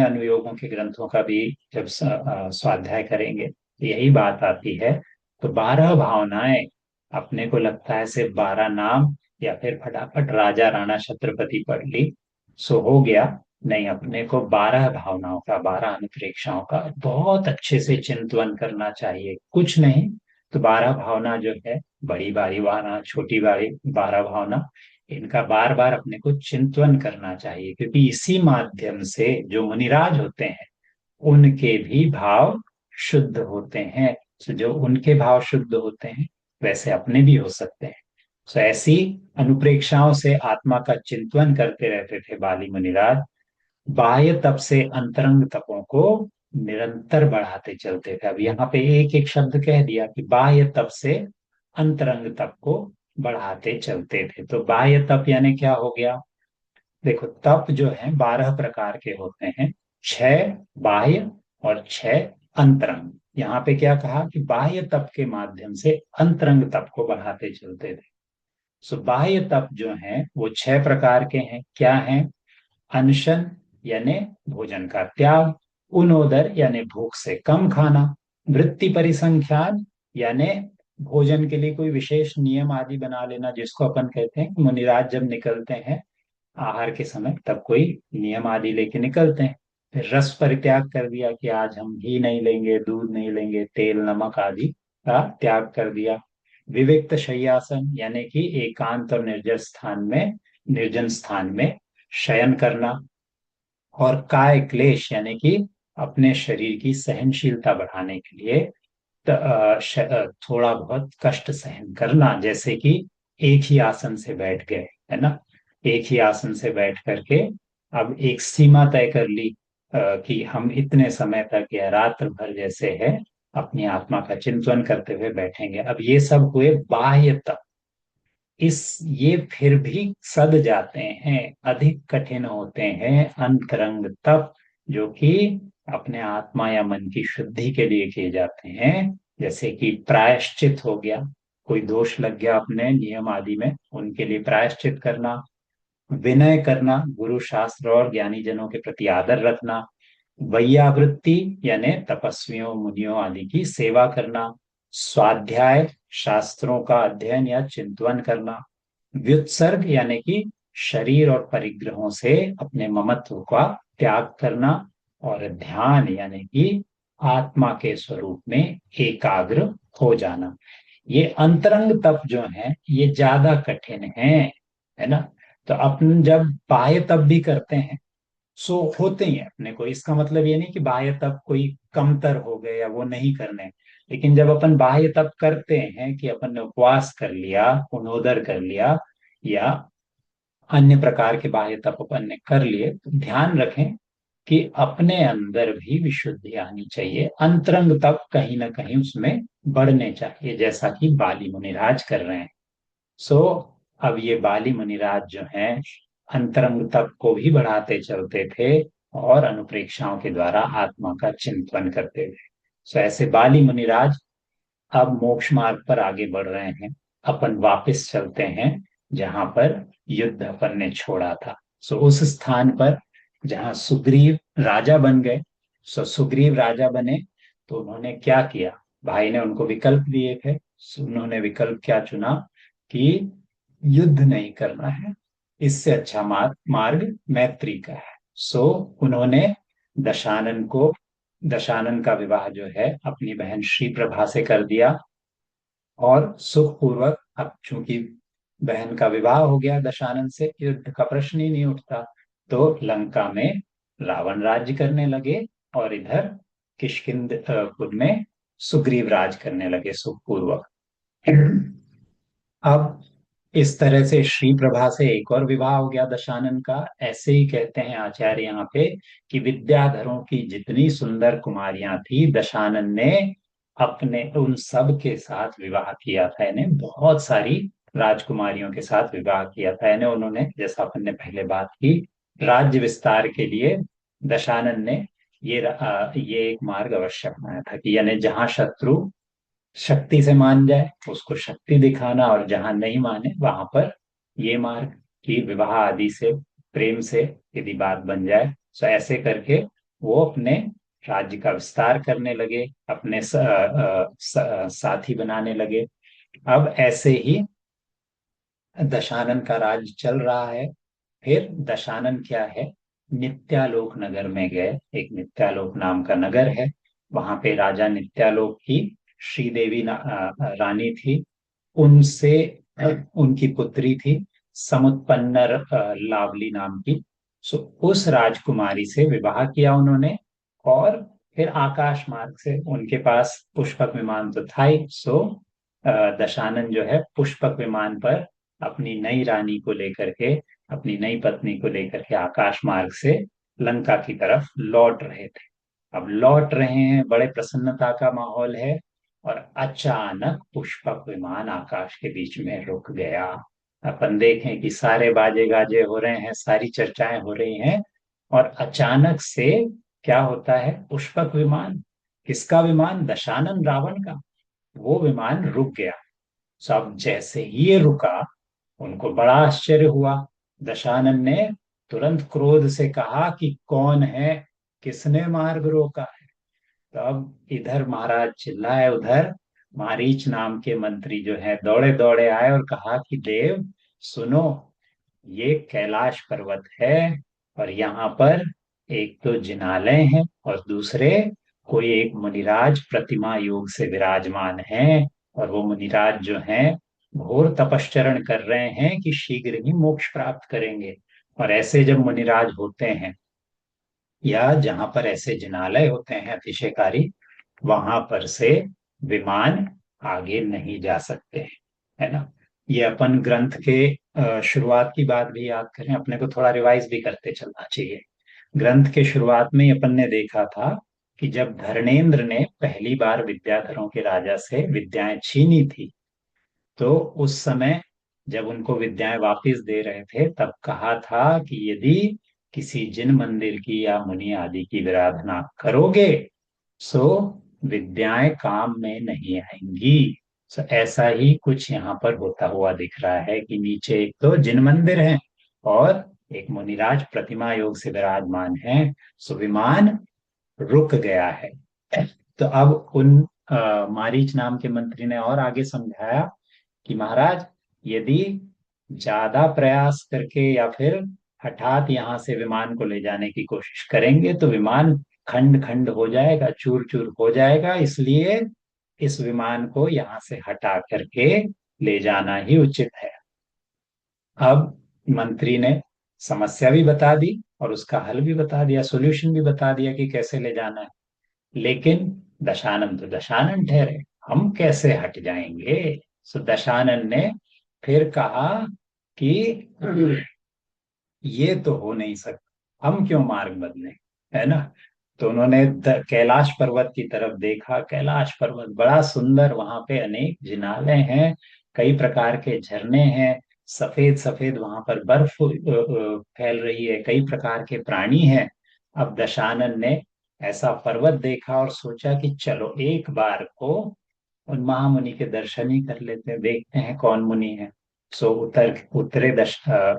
अनुयोगों के ग्रंथों का भी जब स्वाध्याय करेंगे तो यही बात आती है। तो 12 भावनाएं, अपने को लगता है सिर्फ 12 नाम या फिर फटाफट राजा राणा छत्रपति पढ़ ली सो हो गया। नहीं, अपने को 12 भावनाओं का, 12 अनुप्रेक्षाओं का बहुत अच्छे से चिंतन करना चाहिए। कुछ नहीं तो 12 भावना जो है, बड़ी बारी भावना, छोटी बारी 12 भावना, इनका बार बार अपने को चिंतन करना चाहिए, क्योंकि इसी माध्यम से जो मुनिराज होते हैं उनके भी भाव शुद्ध होते हैं। तो जो उनके भाव शुद्ध होते हैं वैसे अपने भी हो सकते हैं। तो ऐसी अनुप्रेक्षाओं से आत्मा का चिंतन करते रहते थे बाली मुनिराज। बाह्य तप से अंतरंग तपों को निरंतर बढ़ाते चलते थे। अब यहाँ पे एक एक शब्द कह दिया कि बाह्य तप से अंतरंग तप को बढ़ाते चलते थे। तो बाह्य तप यानी क्या हो गया? देखो, तप जो है 12 प्रकार के होते हैं, 6 बाह्य और 6 अंतरंग। यहाँ पे क्या कहा कि बाह्य तप के माध्यम से अंतरंग तप को बढ़ाते चलते थे। सो बाह्य तप जो है वो 6 प्रकार के हैं। क्या है? अनशन यानी भोजन का त्याग, उनोदर यानी भूख से कम खाना, वृत्ति परिसंख्यान यानी भोजन के लिए कोई विशेष नियम आदि बना लेना, जिसको अपन कहते हैं कि मुनिराज जब निकलते हैं आहार के समय तब कोई नियम आदि लेके निकलते हैं। फिर रस परित्याग कर दिया कि आज हम घी नहीं लेंगे, दूध नहीं लेंगे, तेल नमक आदि का त्याग कर दिया। विविक्त शय्यासन यानी कि एकांत और निर्जन स्थान में शयन करना। और काय क्लेश यानी कि अपने शरीर की सहनशीलता बढ़ाने के लिए थोड़ा बहुत कष्ट सहन करना, जैसे कि एक ही आसन से बैठ गए, है ना, एक ही आसन से बैठ करके अब एक सीमा तय कर ली कि हम इतने समय तक या रात्र भर जैसे है अपनी आत्मा का चिंतन करते हुए बैठेंगे। अब ये सब हुए बाह्य तप। ये फिर भी सद जाते हैं, अधिक कठिन होते हैं अंतरंग तप, जो कि अपने आत्मा या मन की शुद्धि के लिए किए जाते हैं। जैसे कि प्रायश्चित हो गया, कोई दोष लग गया अपने नियम आदि में, उनके लिए प्रायश्चित करना। विनय करना, गुरु शास्त्र और ज्ञानी जनों के प्रति आदर रखना। वैयावृत्ति यानी तपस्वियों मुनियों आदि की सेवा करना। स्वाध्याय, शास्त्रों का अध्ययन या चिंतन करना। व्युत्सर्ग यानी कि शरीर और परिग्रहों से अपने ममत्व का त्याग करना। और ध्यान यानी कि आत्मा के स्वरूप में एकाग्र हो जाना। ये अंतरंग तप जो है ये ज्यादा कठिन है ना। तो अपन जब बाह्य तप भी करते हैं सो होते ही है अपने को, इसका मतलब ये नहीं कि बाह्य तप कोई कमतर हो गए या वो नहीं करने। लेकिन जब अपन बाह्य तप करते हैं कि अपन ने उपवास कर लिया, पुनोदर कर लिया, या अन्य प्रकार के बाह्य तप अपन ने कर लिए, तो ध्यान रखें कि अपने अंदर भी विशुद्धि आनी चाहिए। अंतरंग तप कहीं ना कहीं उसमें बढ़ने चाहिए, जैसा कि बाली मुनिराज कर रहे हैं। सो अब ये बाली मुनिराज जो हैं अंतरंग तप को भी बढ़ाते चलते थे और अनुप्रेक्षाओं के द्वारा आत्मा का चिंतन करते थे। सो ऐसे बाली मुनिराज अब मोक्ष मार्ग पर आगे बढ़ रहे हैं। अपन वापस चलते हैं जहां पर युद्ध अपन ने छोड़ा था। सो उस स्थान पर जहां सुग्रीव राजा बन गए। सो सुग्रीव राजा बने तो उन्होंने क्या किया? भाई ने उनको विकल्प दिए थे। सो उन्होंने विकल्प क्या चुना कि युद्ध नहीं करना है, इससे अच्छा मार्ग मैत्री का है। सो उन्होंने दशानन को दशानन का विवाह जो है अपनी बहन श्री प्रभा से कर दिया। और सुखपूर्वक, अब चूंकि बहन का विवाह हो गया दशानन से, युद्ध का प्रश्न ही नहीं उठता। तो लंका में रावण राज्य करने लगे, और इधर किष्किंधपुर में सुग्रीव राज करने लगे सुखपूर्वक। अब इस तरह से श्री प्रभा से एक और विवाह हो गया दशानन का। ऐसे ही कहते हैं आचार्य यहाँ पे कि विद्याधरों की जितनी सुंदर कुमारियां थी, दशानन ने अपने उन सब के साथ विवाह किया था। इन्हें बहुत सारी राजकुमारियों के साथ विवाह किया था। इन्हें उन्होंने, जैसा अपन ने पहले बात की, राज्य विस्तार के लिए दशानन ने ये एक मार्ग अवश्य अपनाया था कि यानी जहां शत्रु शक्ति से मान जाए उसको शक्ति दिखाना, और जहां नहीं माने वहां पर ये मार्ग की विवाह आदि से, प्रेम से यदि बात बन जाए, तो ऐसे करके वो अपने राज्य का विस्तार करने लगे, अपने साथी बनाने लगे। अब ऐसे ही दशानन का राज्य चल रहा है। फिर दशानन क्या है, नित्यालोक नगर में गए। एक नित्यालोक नाम का नगर है, वहां पे राजा नित्यालोक की श्रीदेवी रानी थी। उनसे उनकी पुत्री थी समुत्पन्न लावली नाम की। सो उस राजकुमारी से विवाह किया उन्होंने। और फिर आकाश मार्ग से, उनके पास पुष्पक विमान तो था ही, सो दशानन जो है पुष्पक विमान पर अपनी नई रानी को लेकर के, अपनी नई पत्नी को लेकर के आकाश मार्ग से लंका की तरफ लौट रहे थे। अब लौट रहे हैं, बड़े प्रसन्नता का माहौल है, और अचानक पुष्पक विमान आकाश के बीच में रुक गया। अपन देखें कि सारे बाजे गाजे हो रहे हैं, सारी चर्चाएं हो रही हैं, और अचानक से क्या होता है, पुष्पक विमान, किसका विमान, दशानन रावण का, वो विमान रुक गया। सब जैसे ही ये रुका, उनको बड़ा आश्चर्य हुआ। दशानन ने तुरंत क्रोध से कहा कि कौन है, किसने मार्ग रोका। तब इधर महाराज चिल्लाए, उधर मारीच नाम के मंत्री जो है दौड़े दौड़े आए और कहा कि देव सुनो, ये कैलाश पर्वत है, और यहाँ पर एक तो जिनालय है, और दूसरे कोई एक मुनिराज प्रतिमा योग से विराजमान है, और वो मुनिराज जो हैं घोर तपश्चरण कर रहे हैं कि शीघ्र ही मोक्ष प्राप्त करेंगे। और ऐसे जब मुनिराज होते हैं, या जहां पर ऐसे जिनालय होते हैं अतिशयकारी, वहां पर से विमान आगे नहीं जा सकते हैं, है ना। ये अपन ग्रंथ के शुरुआत की बात भी याद करें, अपने को थोड़ा रिवाइज भी करते चलना चाहिए। ग्रंथ के शुरुआत में ही अपन ने देखा था कि जब धर्मेंद्र ने पहली बार विद्याधरों के राजा से विद्याएं छीनी थी, तो उस समय जब उनको विद्याएं वापस दे रहे थे, तब कहा था कि यदि किसी जिन मंदिर की या मुनि आदि की आराधना करोगे, सो विद्याएं काम में नहीं आएंगी। सो ऐसा ही कुछ यहाँ पर होता हुआ दिख रहा है कि नीचे एक तो जिन मंदिर है, और एक मुनिराज प्रतिमा योग से विराजमान है। सो विमान रुक गया है। तो अब उन मारीच नाम के मंत्री ने और आगे समझाया कि महाराज, यदि ज्यादा प्रयास करके या फिर हठात यहाँ से विमान को ले जाने की कोशिश करेंगे, तो विमान खंड खंड हो जाएगा, चूर चूर हो जाएगा। इसलिए इस विमान को यहाँ से हटा करके ले जाना ही उचित है। अब मंत्री ने समस्या भी बता दी, और उसका हल भी बता दिया, सोल्यूशन भी बता दिया कि कैसे ले जाना है। लेकिन दशानन तो दशानन ठहरे, हम कैसे हट जाएंगे। सो दशानन ने फिर कहा कि ये तो हो नहीं सकता, हम क्यों मार्ग बदले, है ना। तो उन्होंने कैलाश पर्वत की तरफ देखा। कैलाश पर्वत बड़ा सुंदर, वहां पे अनेक जिनालय हैं, कई प्रकार के झरने हैं, सफेद सफेद वहां पर बर्फ फैल रही है, कई प्रकार के प्राणी हैं। अब दशानन ने ऐसा पर्वत देखा और सोचा कि चलो एक बार को उन महामुनि के दर्शन ही कर लेते हैं, देखते हैं कौन मुनि है। सो उतरे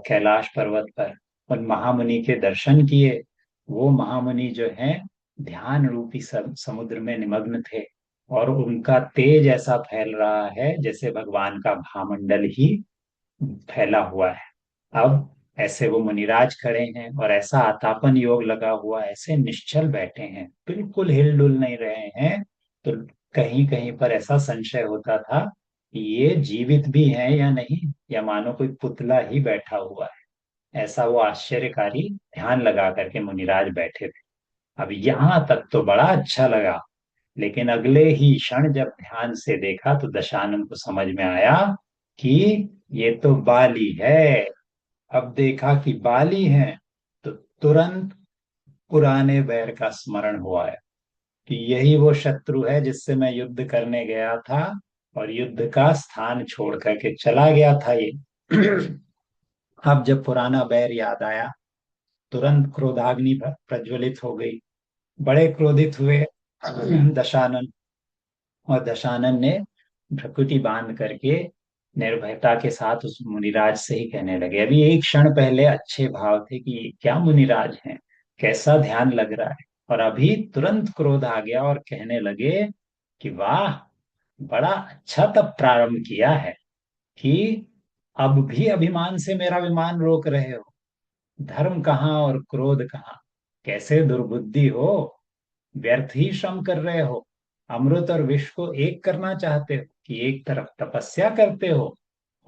कैलाश पर्वत पर, उन महामुनि के दर्शन किए। वो महामुनि जो हैं ध्यान रूपी समुद्र में निमग्न थे, और उनका तेज ऐसा फैल रहा है जैसे भगवान का भामंडल ही फैला हुआ है। अब ऐसे वो मुनिराज खड़े हैं, और ऐसा आतापन योग लगा हुआ, ऐसे निश्चल बैठे हैं, बिल्कुल हिलडुल नहीं रहे हैं। तो कहीं कहीं पर ऐसा संशय होता था कि ये जीवित भी हैं या नहीं, या मानो कोई पुतला ही बैठा हुआ है। ऐसा वो आश्चर्यकारी ध्यान लगा करके मुनिराज बैठे थे। अब यहां तक तो बड़ा अच्छा लगा, लेकिन अगले ही क्षण जब ध्यान से देखा तो दशानन को समझ में आया कि ये तो बाली है। अब देखा कि बाली है तो तुरंत पुराने बैर का स्मरण हुआ है कि यही वो शत्रु है जिससे मैं युद्ध करने गया था और युद्ध का स्थान छोड़ करके चला गया था ये। अब जब पुराना बैर याद आया, तुरंत क्रोधाग्नि प्रज्वलित हो गई। बड़े क्रोधित हुए दशानन, और दशानन ने भ्रकुटी बांध करके निर्भयता के साथ उस मुनिराज से ही कहने लगे, अभी एक क्षण पहले अच्छे भाव थे कि ये क्या मुनिराज हैं, कैसा ध्यान लग रहा है, और अभी तुरंत क्रोध आ गया और कहने लगे कि वाह, बड़ा अच्छा तब प्रारंभ किया है कि अब भी अभिमान से मेरा विमान रोक रहे हो। धर्म कहाँ और क्रोध कहाँ, कैसे दुर्बुद्धि हो, व्यर्थ ही श्रम कर रहे हो। अमृत और विष को एक करना चाहते हो कि एक तरफ तपस्या करते हो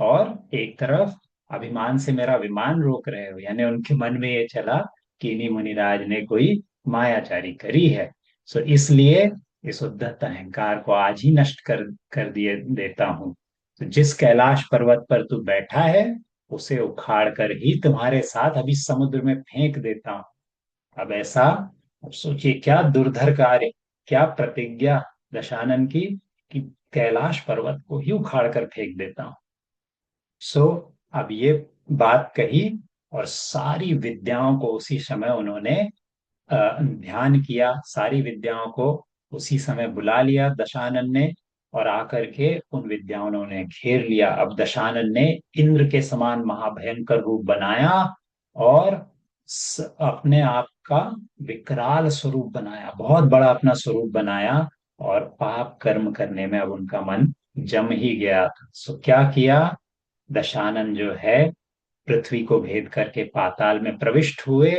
और एक तरफ अभिमान से मेरा विमान रोक रहे हो। यानी उनके मन में ये चला कि इन्हीं मुनिराज ने कोई मायाचारी करी है। सो इसलिए इस उद्धत अहंकार को आज ही नष्ट कर कर दिए देता हूँ। तो जिस कैलाश पर्वत पर तू बैठा है उसे उखाड़ कर ही तुम्हारे साथ अभी समुद्र में फेंक देता हूँ। अब ऐसा, अब सोचिए क्या दुर्धर कार्य, क्या प्रतिज्ञा दशानन की कि कैलाश पर्वत को ही उखाड़ कर फेंक देता हूं। सो अब ये बात कही और सारी विद्याओं को उसी समय उन्होंने ध्यान किया, सारी विद्याओं को उसी समय बुला लिया दशानन ने, और आकर के उन विद्याओं ने उन्हें घेर लिया। अब दशानन ने इंद्र के समान महाभयंकर रूप बनाया और अपने आप का विकराल स्वरूप बनाया, बहुत बड़ा अपना स्वरूप बनाया, और पाप कर्म करने में अब उनका मन जम ही गया था। सो क्या किया, दशानन जो है पृथ्वी को भेद करके पाताल में प्रविष्ट हुए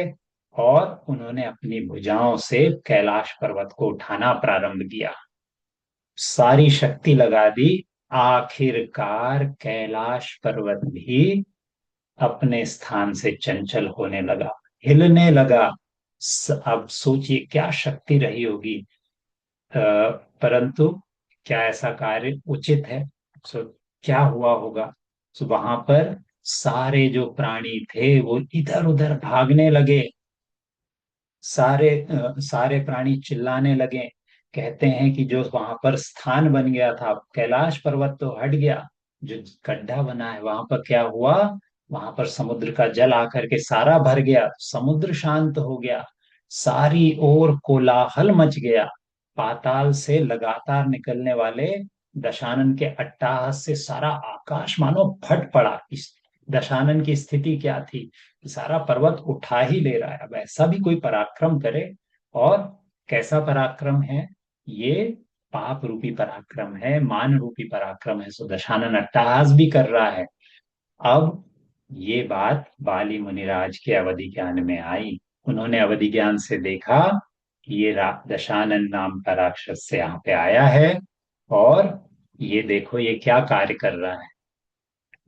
और उन्होंने अपनी भुजाओं से कैलाश पर्वत को उठाना प्रारंभ किया, सारी शक्ति लगा दी। आखिरकार कैलाश पर्वत भी अपने स्थान से चंचल होने लगा, हिलने लगा। अब सोचिए क्या शक्ति रही होगी, परंतु क्या ऐसा कार्य उचित है? सो क्या हुआ होगा? सो वहां पर सारे जो प्राणी थे वो इधर उधर भागने लगे, सारे प्राणी चिल्लाने लगे। कहते हैं कि जो वहां पर स्थान बन गया था, कैलाश पर्वत तो हट गया, जो गड्ढा बना है वहां पर क्या हुआ, वहां पर समुद्र का जल आकर के सारा भर गया, समुद्र शांत हो गया, सारी ओर कोलाहल मच गया। पाताल से लगातार निकलने वाले दशानन के अट्टहास से सारा आकाश मानो फट पड़ा। इस दशानन की स्थिति क्या थी कि सारा पर्वत उठा ही ले रहा है। अब ऐसा भी कोई पराक्रम करे, और कैसा पराक्रम है ये, पाप रूपी पराक्रम है, मान रूपी पराक्रम है। सो दशानन अट्टहास भी कर रहा है। अब ये बात बाली मुनिराज के अवधि ज्ञान में आई। उन्होंने अवधि ज्ञान से देखा कि ये दशानन नाम का राक्षस से यहाँ पे आया है, और ये देखो ये क्या कार्य कर रहा है।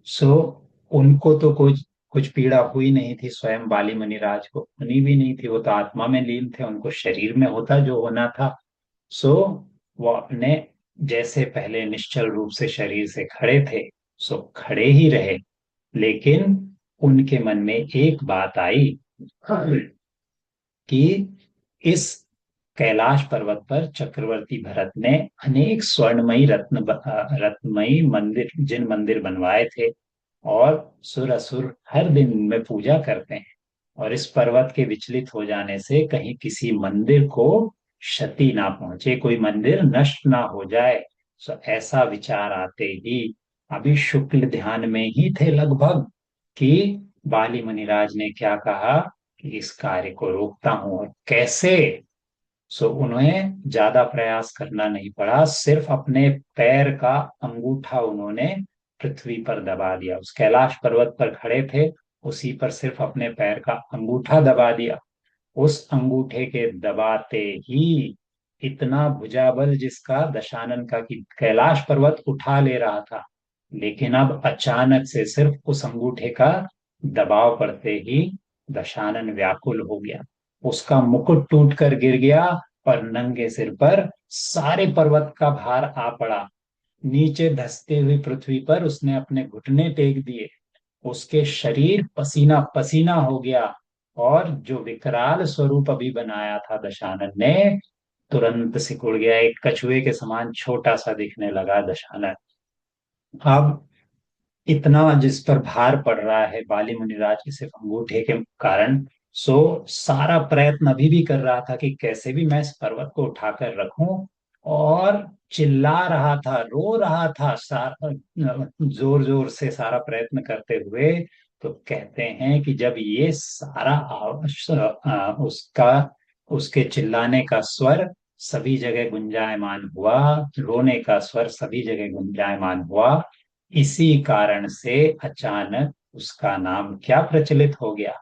सो उनको तो कुछ कुछ पीड़ा हुई नहीं थी, स्वयं बाली मुनिराज को उन्हीं भी नहीं थी, वो तो आत्मा में लीन थे, उनको शरीर में होता जो होना था। सो वो अपने जैसे पहले निश्चल रूप से शरीर से खड़े थे, सो खड़े ही रहे। लेकिन उनके मन में एक बात आई कि इस कैलाश पर्वत पर चक्रवर्ती भरत ने अनेक स्वर्णमयी रत्नमयी मंदिर, जिन मंदिर बनवाए थे, और सुर असुर हर दिन में पूजा करते हैं, और इस पर्वत के विचलित हो जाने से कहीं किसी मंदिर को क्षति ना पहुंचे, कोई मंदिर नष्ट ना हो जाए। सो ऐसा विचार आते ही, अभी शुक्ल ध्यान में ही थे लगभग, कि बाली मुनिराज ने क्या कहा कि इस कार्य को रोकता हूं, और कैसे। सो उन्हें ज्यादा प्रयास करना नहीं पड़ा, सिर्फ अपने पैर का अंगूठा उन्होंने पृथ्वी पर दबा दिया। उस कैलाश पर्वत पर खड़े थे, उसी पर सिर्फ अपने पैर का अंगूठा दबा दिया। उस अंगूठे के दबाते ही इतना भुजाबल जिसका दशानन का कि कैलाश पर्वत उठा ले रहा था, लेकिन अब अचानक से सिर्फ उस अंगूठे का दबाव पड़ते ही दशानन व्याकुल हो गया, उसका मुकुट टूट कर गिर गया और नंगे सिर पर सारे पर्वत का भार आ पड़ा। नीचे धंसते हुई पृथ्वी पर उसने अपने घुटने टेक दिए, उसके शरीर पसीना पसीना हो गया, और जो विकराल स्वरूप अभी बनाया था दशानन ने, तुरंत सिकुड़ गया। एक कछुए के समान छोटा सा दिखने लगा दशानन। अब इतना जिस पर भार पड़ रहा है बाली मुनिराज के सिर्फ अंगूठे के कारण, सो सारा प्रयत्न अभी भी कर रहा था कि कैसे भी मैं इस पर्वत को उठाकर रखूं, और चिल्ला रहा था, रो रहा था, जोर जोर से सारा प्रयत्न करते हुए। तो कहते हैं कि जब ये सारा उसका उसके चिल्लाने का स्वर सभी जगह गुंजायमान हुआ, रोने का स्वर सभी जगह गुंजायमान हुआ, इसी कारण से अचानक उसका नाम क्या प्रचलित हो गया?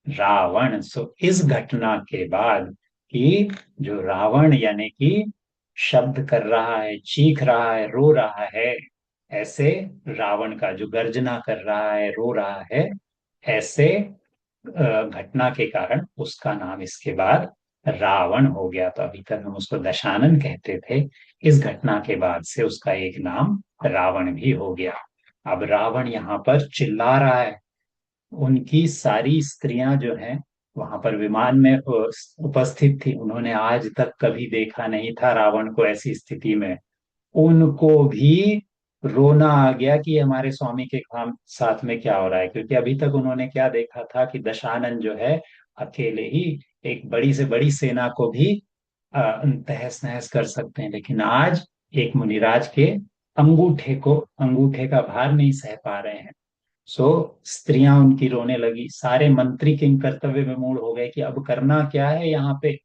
रावण। सो इस घटना के बाद कि जो रावण यानी कि शब्द कर रहा है, चीख रहा है, रो रहा है, ऐसे रावण का जो गर्जना कर रहा है, रो रहा है, ऐसे घटना के कारण उसका नाम इसके बाद रावण हो गया। तो अभी तक हम उसको दशानन कहते थे, इस घटना के बाद से उसका एक नाम रावण भी हो गया। अब रावण यहाँ पर चिल्ला रहा है, उनकी सारी स्त्रियां जो हैं वहां पर विमान में उपस्थित थी, उन्होंने आज तक कभी देखा नहीं था रावण को ऐसी स्थिति में। उनको भी रोना आ गया कि ये हमारे स्वामी के काम साथ में क्या हो रहा है, क्योंकि अभी तक उन्होंने क्या देखा था कि दशानन जो है अकेले ही एक बड़ी से बड़ी सेना को भी तहस नहस कर सकते हैं, लेकिन आज एक मुनिराज के अंगूठे का भार नहीं सह पा रहे हैं। सो स्त्रियां उनकी रोने लगी, सारे मंत्री किंग कर्तव्य में मूड हो गए कि अब करना क्या है यहाँ पे।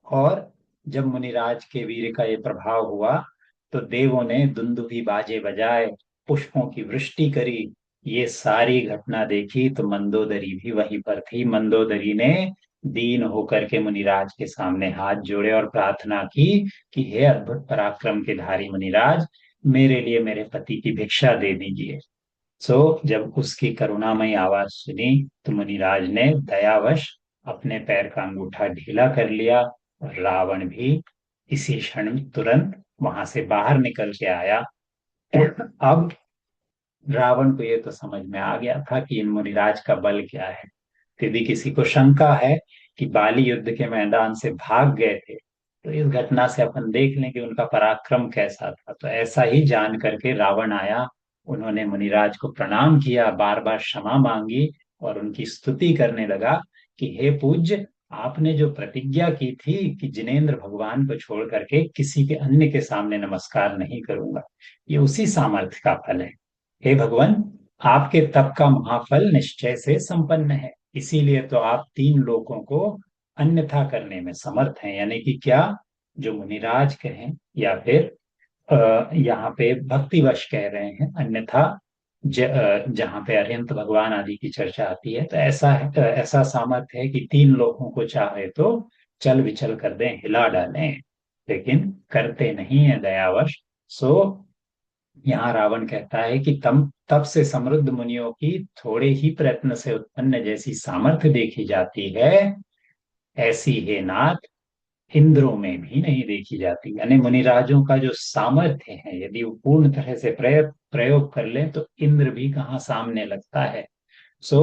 और जब मुनिराज के वीर का ये प्रभाव हुआ, तो देवों ने दुंदुभी बाजे बजाए, पुष्पों की वृष्टि करी। ये सारी घटना देखी तो मंदोदरी भी वहीं पर थी। मंदोदरी ने दीन होकर के मुनिराज के सामने हाथ जोड़े और प्रार्थना की कि हे अद्भुत पराक्रम के धारी मुनिराज, मेरे लिए मेरे पति की भिक्षा दे दीजिए। सो जब उसकी करुणामयी आवाज सुनी, तो मुनिराज ने दयावश अपने पैर का अंगूठा ढीला कर लिया, और रावण भी इसी क्षण तुरंत वहां से बाहर निकल के आया। अब रावण को ये तो समझ में आ गया था कि इन मुनिराज का बल क्या है। यदि किसी को शंका है कि बाली युद्ध के मैदान से भाग गए थे, तो इस घटना से अपन देख लें कि उनका पराक्रम कैसा था। तो ऐसा ही जान करके रावण आया, उन्होंने मुनिराज को प्रणाम किया, बार बार क्षमा मांगी, और उनकी स्तुति करने लगा कि हे पूज्य, आपने जो प्रतिज्ञा की थी कि जिनेंद्र भगवान को छोड़ करके किसी के अन्य के सामने नमस्कार नहीं करूंगा, ये उसी सामर्थ्य का फल है। हे भगवान, आपके तप का महाफल निश्चय से संपन्न है, इसीलिए तो आप तीन लोगों को अन्यथा करने में समर्थ हैं। यानी कि क्या, जो मुनिराज कहें या फिर यहाँ पे भक्तिवश कह रहे हैं, अन्यथा जहाँ पे अरिहंत भगवान आदि की चर्चा आती है, तो ऐसा सामर्थ्य है कि तीन लोगों को चाहे तो चल विचल कर दें, हिला डालें, लेकिन करते नहीं है दयावश। सो यहाँ रावण कहता है कि तम तब से समृद्ध मुनियों की थोड़े ही प्रयत्न से उत्पन्न जैसी सामर्थ्य देखी जाती है, ऐसी हे नाथ इंद्रों में भी नहीं देखी जाती। यानी मुनिराजों का जो सामर्थ्य है, यदि वो पूर्ण तरह से प्रयोग कर ले, तो इंद्र भी कहाँ सामने लगता है। सो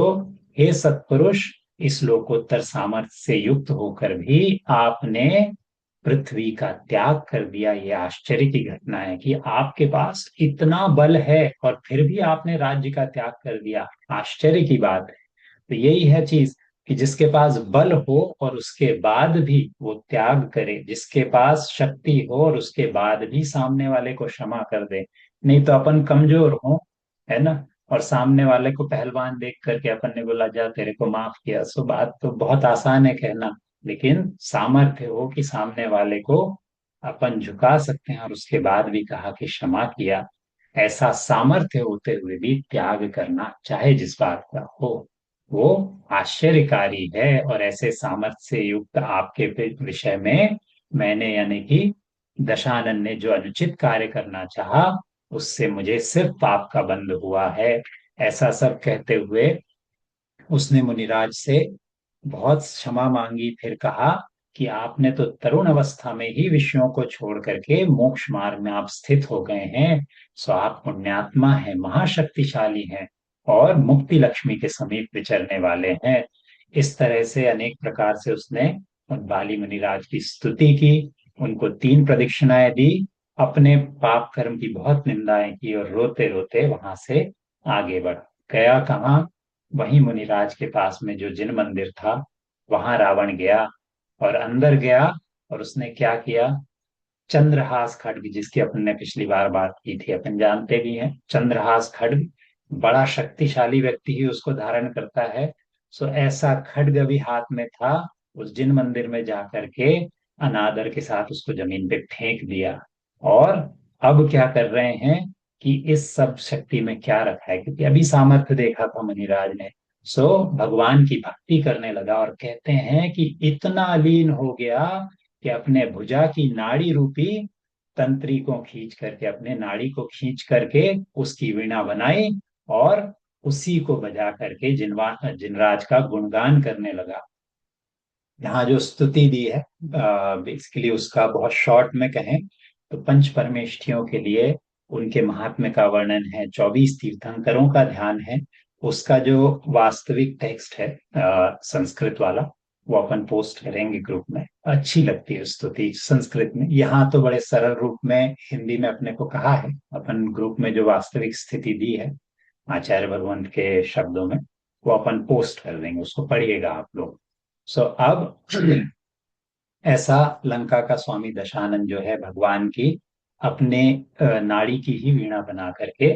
हे सत्पुरुष, इस लोकोत्तर सामर्थ्य से युक्त होकर भी आपने पृथ्वी का त्याग कर दिया। ये आश्चर्य की घटना है कि आपके पास इतना बल है और फिर भी आपने राज्य का त्याग कर दिया। आश्चर्य की बात है। तो यही है चीज कि जिसके पास बल हो और उसके बाद भी वो त्याग करे, जिसके पास शक्ति हो और उसके बाद भी सामने वाले को क्षमा कर दे। नहीं तो अपन कमजोर हो, है ना, और सामने वाले को पहलवान देख करके अपन ने बोला जा तेरे को माफ किया, सो बात तो बहुत आसान है कहना, लेकिन सामर्थ्य हो कि सामने वाले को अपन झुका सकते हैं और उसके बाद भी कहा कि क्षमा किया, ऐसा सामर्थ्य होते हुए भी त्याग करना, चाहे जिस बात का हो, वो आश्चर्यकारी है। और ऐसे सामर्थ्य से युक्त आपके विषय में मैंने यानी कि दशानन ने जो अनुचित कार्य करना चाहा, उससे मुझे सिर्फ पाप का बंध हुआ है। ऐसा सब कहते हुए उसने मुनिराज से बहुत क्षमा मांगी, फिर कहा कि आपने तो तरुण अवस्था में ही विषयों को छोड़ करके मोक्ष मार्ग में आप स्थित हो गए हैं। सो आप पुण्यात्मा हैं, महाशक्तिशाली हैं, और मुक्ति लक्ष्मी के समीप विचरने वाले हैं। इस तरह से अनेक प्रकार से उसने उन बाली मुनिराज की स्तुति की, उनको 3 प्रदक्षिणाएं दी, अपने पाप कर्म की बहुत निंदाएं की, और रोते रोते वहां से आगे बढ़ गया। कहाँ? वहीं मुनिराज के पास में जो जिन मंदिर था, वहां रावण गया और अंदर गया। और उसने क्या किया? चंद्रहास खड्ग, जिसकी अपन ने पिछली बार बात की थी, अपन जानते भी हैं चंद्रहास खड्ग बड़ा शक्तिशाली व्यक्ति ही उसको धारण करता है। सो ऐसा खड्ग अभी हाथ में था, उस जिन मंदिर में जाकर के अनादर के साथ उसको जमीन पे फेंक दिया। और अब क्या कर रहे हैं कि इस सब शक्ति में क्या रखा है, क्योंकि अभी सामर्थ्य देखा था मुनिराज ने। सो भगवान की भक्ति करने लगा, और कहते हैं कि इतना लीन हो गया कि अपने भुजा की नाड़ी रूपी तंत्री को खींच करके, अपने नाड़ी को खींच करके उसकी वीणा बनाई, और उसी को बजा करके जिनराज का गुणगान करने लगा। यहाँ जो स्तुति दी है, बेसिकली उसका बहुत शॉर्ट में कहें तो पंच परमेष्ठियों के लिए उनके महात्म्य का वर्णन है, 24 तीर्थंकरों का ध्यान है। उसका जो वास्तविक टेक्स्ट है संस्कृत वाला, वो अपन पोस्ट करेंगे ग्रुप में। अच्छी लगती है स्तुति संस्कृत में, यहाँ तो बड़े सरल रूप में हिंदी में अपने को कहा है। अपन ग्रुप में जो वास्तविक स्थिति दी है आचार्य भगवंत के शब्दों में, वो अपन पोस्ट कर देंगे, उसको पढ़िएगा आप लोग। सो अब ऐसा लंका का स्वामी दशानन जो है भगवान की अपने नाड़ी की ही वीणा बना करके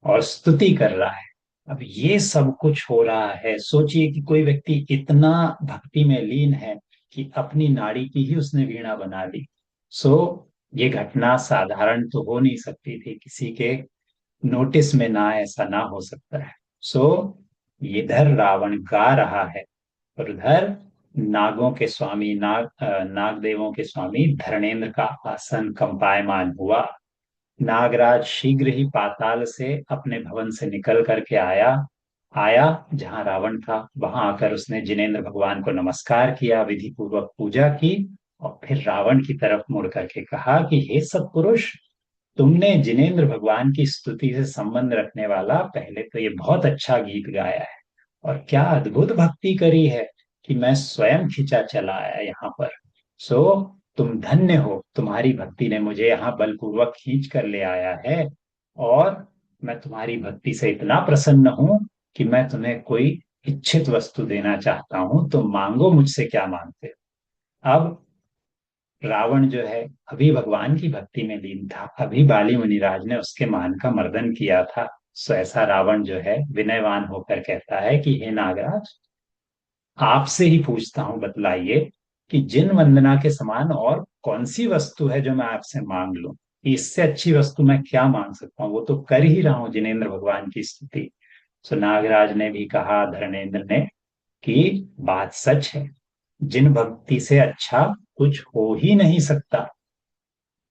और स्तुति कर रहा है। अब ये सब कुछ हो रहा है, सोचिए कि कोई व्यक्ति इतना भक्ति में लीन है कि अपनी नाड़ी की ही उसने वीणा बना ली। सो ये घटना साधारण तो हो नहीं सकती थी, किसी के नोटिस में ना आए, ऐसा ना हो सकता है। सो इधर रावण गा रहा है, और उधर नागों के स्वामी नाग देवों के स्वामी धरणेंद्र का आसन कंपायमान हुआ। नागराज शीघ्र ही पाताल से अपने भवन से निकल करके आया आया जहां रावण था। वहां आकर उसने जिनेन्द्र भगवान को नमस्कार किया, विधि पूर्वक पूजा की, और फिर रावण की तरफ मुड़ करके कहा कि हे सत्पुरुष, तुमने जिनेन्द्र भगवान की स्तुति से संबंध रखने वाला पहले तो ये बहुत अच्छा गीत गाया है, और क्या अद्भुत भक्ति करी है कि मैं स्वयं खिंचा चला आया यहाँ पर। सो तुम धन्य हो, तुम्हारी भक्ति ने मुझे यहाँ बलपूर्वक खींच कर ले आया है, और मैं तुम्हारी भक्ति से इतना प्रसन्न हूं कि मैं तुम्हें कोई इच्छित वस्तु देना चाहता हूं, तुम मांगो मुझसे क्या मांगते हो। अब रावण जो है अभी भगवान की भक्ति में लीन था, अभी बाली मुनिराज ने उसके मान का मर्दन किया था। सो ऐसा रावण जो है विनयवान होकर कहता है कि हे नागराज, आपसे ही पूछता हूं, बतलाइए कि जिन वंदना के समान और कौन सी वस्तु है जो मैं आपसे मांग लूं। इससे अच्छी वस्तु मैं क्या मांग सकता हूँ, वो तो कर ही रहा हूँ जिनेन्द्र भगवान की स्तुति। सो नागराज ने भी कहा धर्मेंद्र ने कि बात सच है, जिन भक्ति से अच्छा कुछ हो ही नहीं सकता।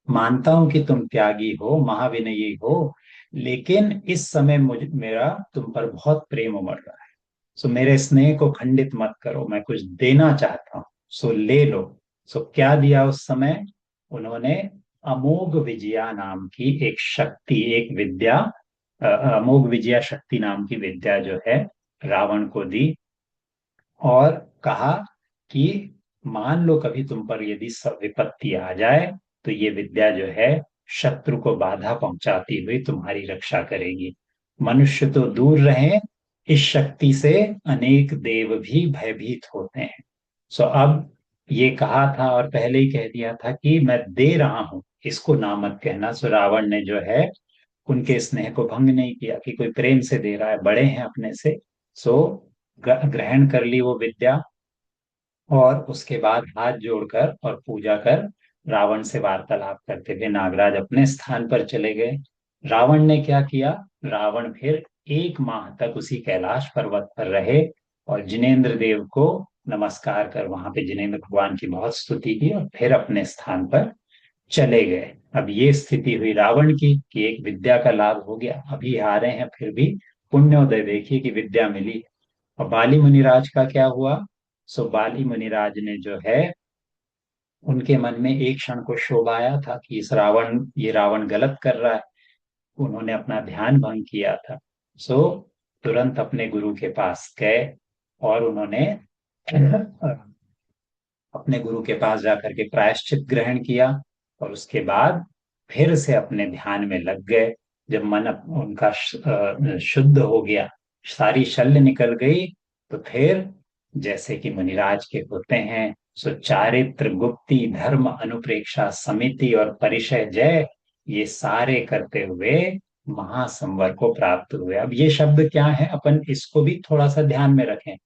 मानता हूं कि तुम त्यागी हो, महाविनयी हो, लेकिन इस समय मेरा तुम पर बहुत प्रेम उमड़ रहा है। सो मेरे स्नेह को खंडित मत करो, मैं कुछ देना चाहता हूँ, सो ले लो। सो क्या दिया उस समय? उन्होंने अमोघ विजया नाम की एक शक्ति, एक विद्या, अमोघ विजया शक्ति नाम की विद्या जो है रावण को दी, और कहा कि मान लो कभी तुम पर यदि विपत्ति आ जाए, तो ये विद्या जो है शत्रु को बाधा पहुंचाती हुई तुम्हारी रक्षा करेगी। मनुष्य तो दूर रहे, इस शक्ति से अनेक देव भी भयभीत होते हैं। सो अब ये कहा था और पहले ही कह दिया था कि मैं दे रहा हूं, इसको ना मत कहना। सो रावण ने जो है उनके स्नेह को भंग नहीं किया कि कोई प्रेम से दे रहा है, बड़े हैं अपने से। सो ग्रहण कर ली वो विद्या, और उसके बाद हाथ जोड़कर और पूजा कर रावण से वार्तालाप करते हुए नागराज अपने स्थान पर चले गए। रावण ने क्या किया? रावण फिर 1 माह तक उसी कैलाश पर्वत पर रहे, और जिनेन्द्र देव को नमस्कार कर वहां पे जिनेन्द्र भगवान की बहुत स्तुति की, और फिर अपने स्थान पर चले गए। अब ये स्थिति हुई रावण की कि एक विद्या का लाभ हो गया, अभी हारे हैं फिर भी पुण्योदय देखिए कि विद्या मिली। और बाली मुनिराज का क्या हुआ? सो बाली मुनिराज ने जो है, उनके मन में एक क्षण को क्षोभ आया था कि इस रावण, ये रावण गलत कर रहा है। उन्होंने अपना ध्यान भंग किया था। सो तुरंत अपने गुरु के पास गए और उन्होंने अपने गुरु के पास जाकर के प्रायश्चित ग्रहण किया। और उसके बाद फिर से अपने ध्यान में लग गए। जब मन उनका शुद्ध हो गया, सारी शल्य निकल गई, तो फिर जैसे कि मुनिराज के होते हैं, सो चारित्र, गुप्ति, धर्म, अनुप्रेक्षा, समिति और परिचय जय, ये सारे करते हुए महासंवर को प्राप्त हुए। अब ये शब्द क्या है, अपन इसको भी थोड़ा सा ध्यान में रखें।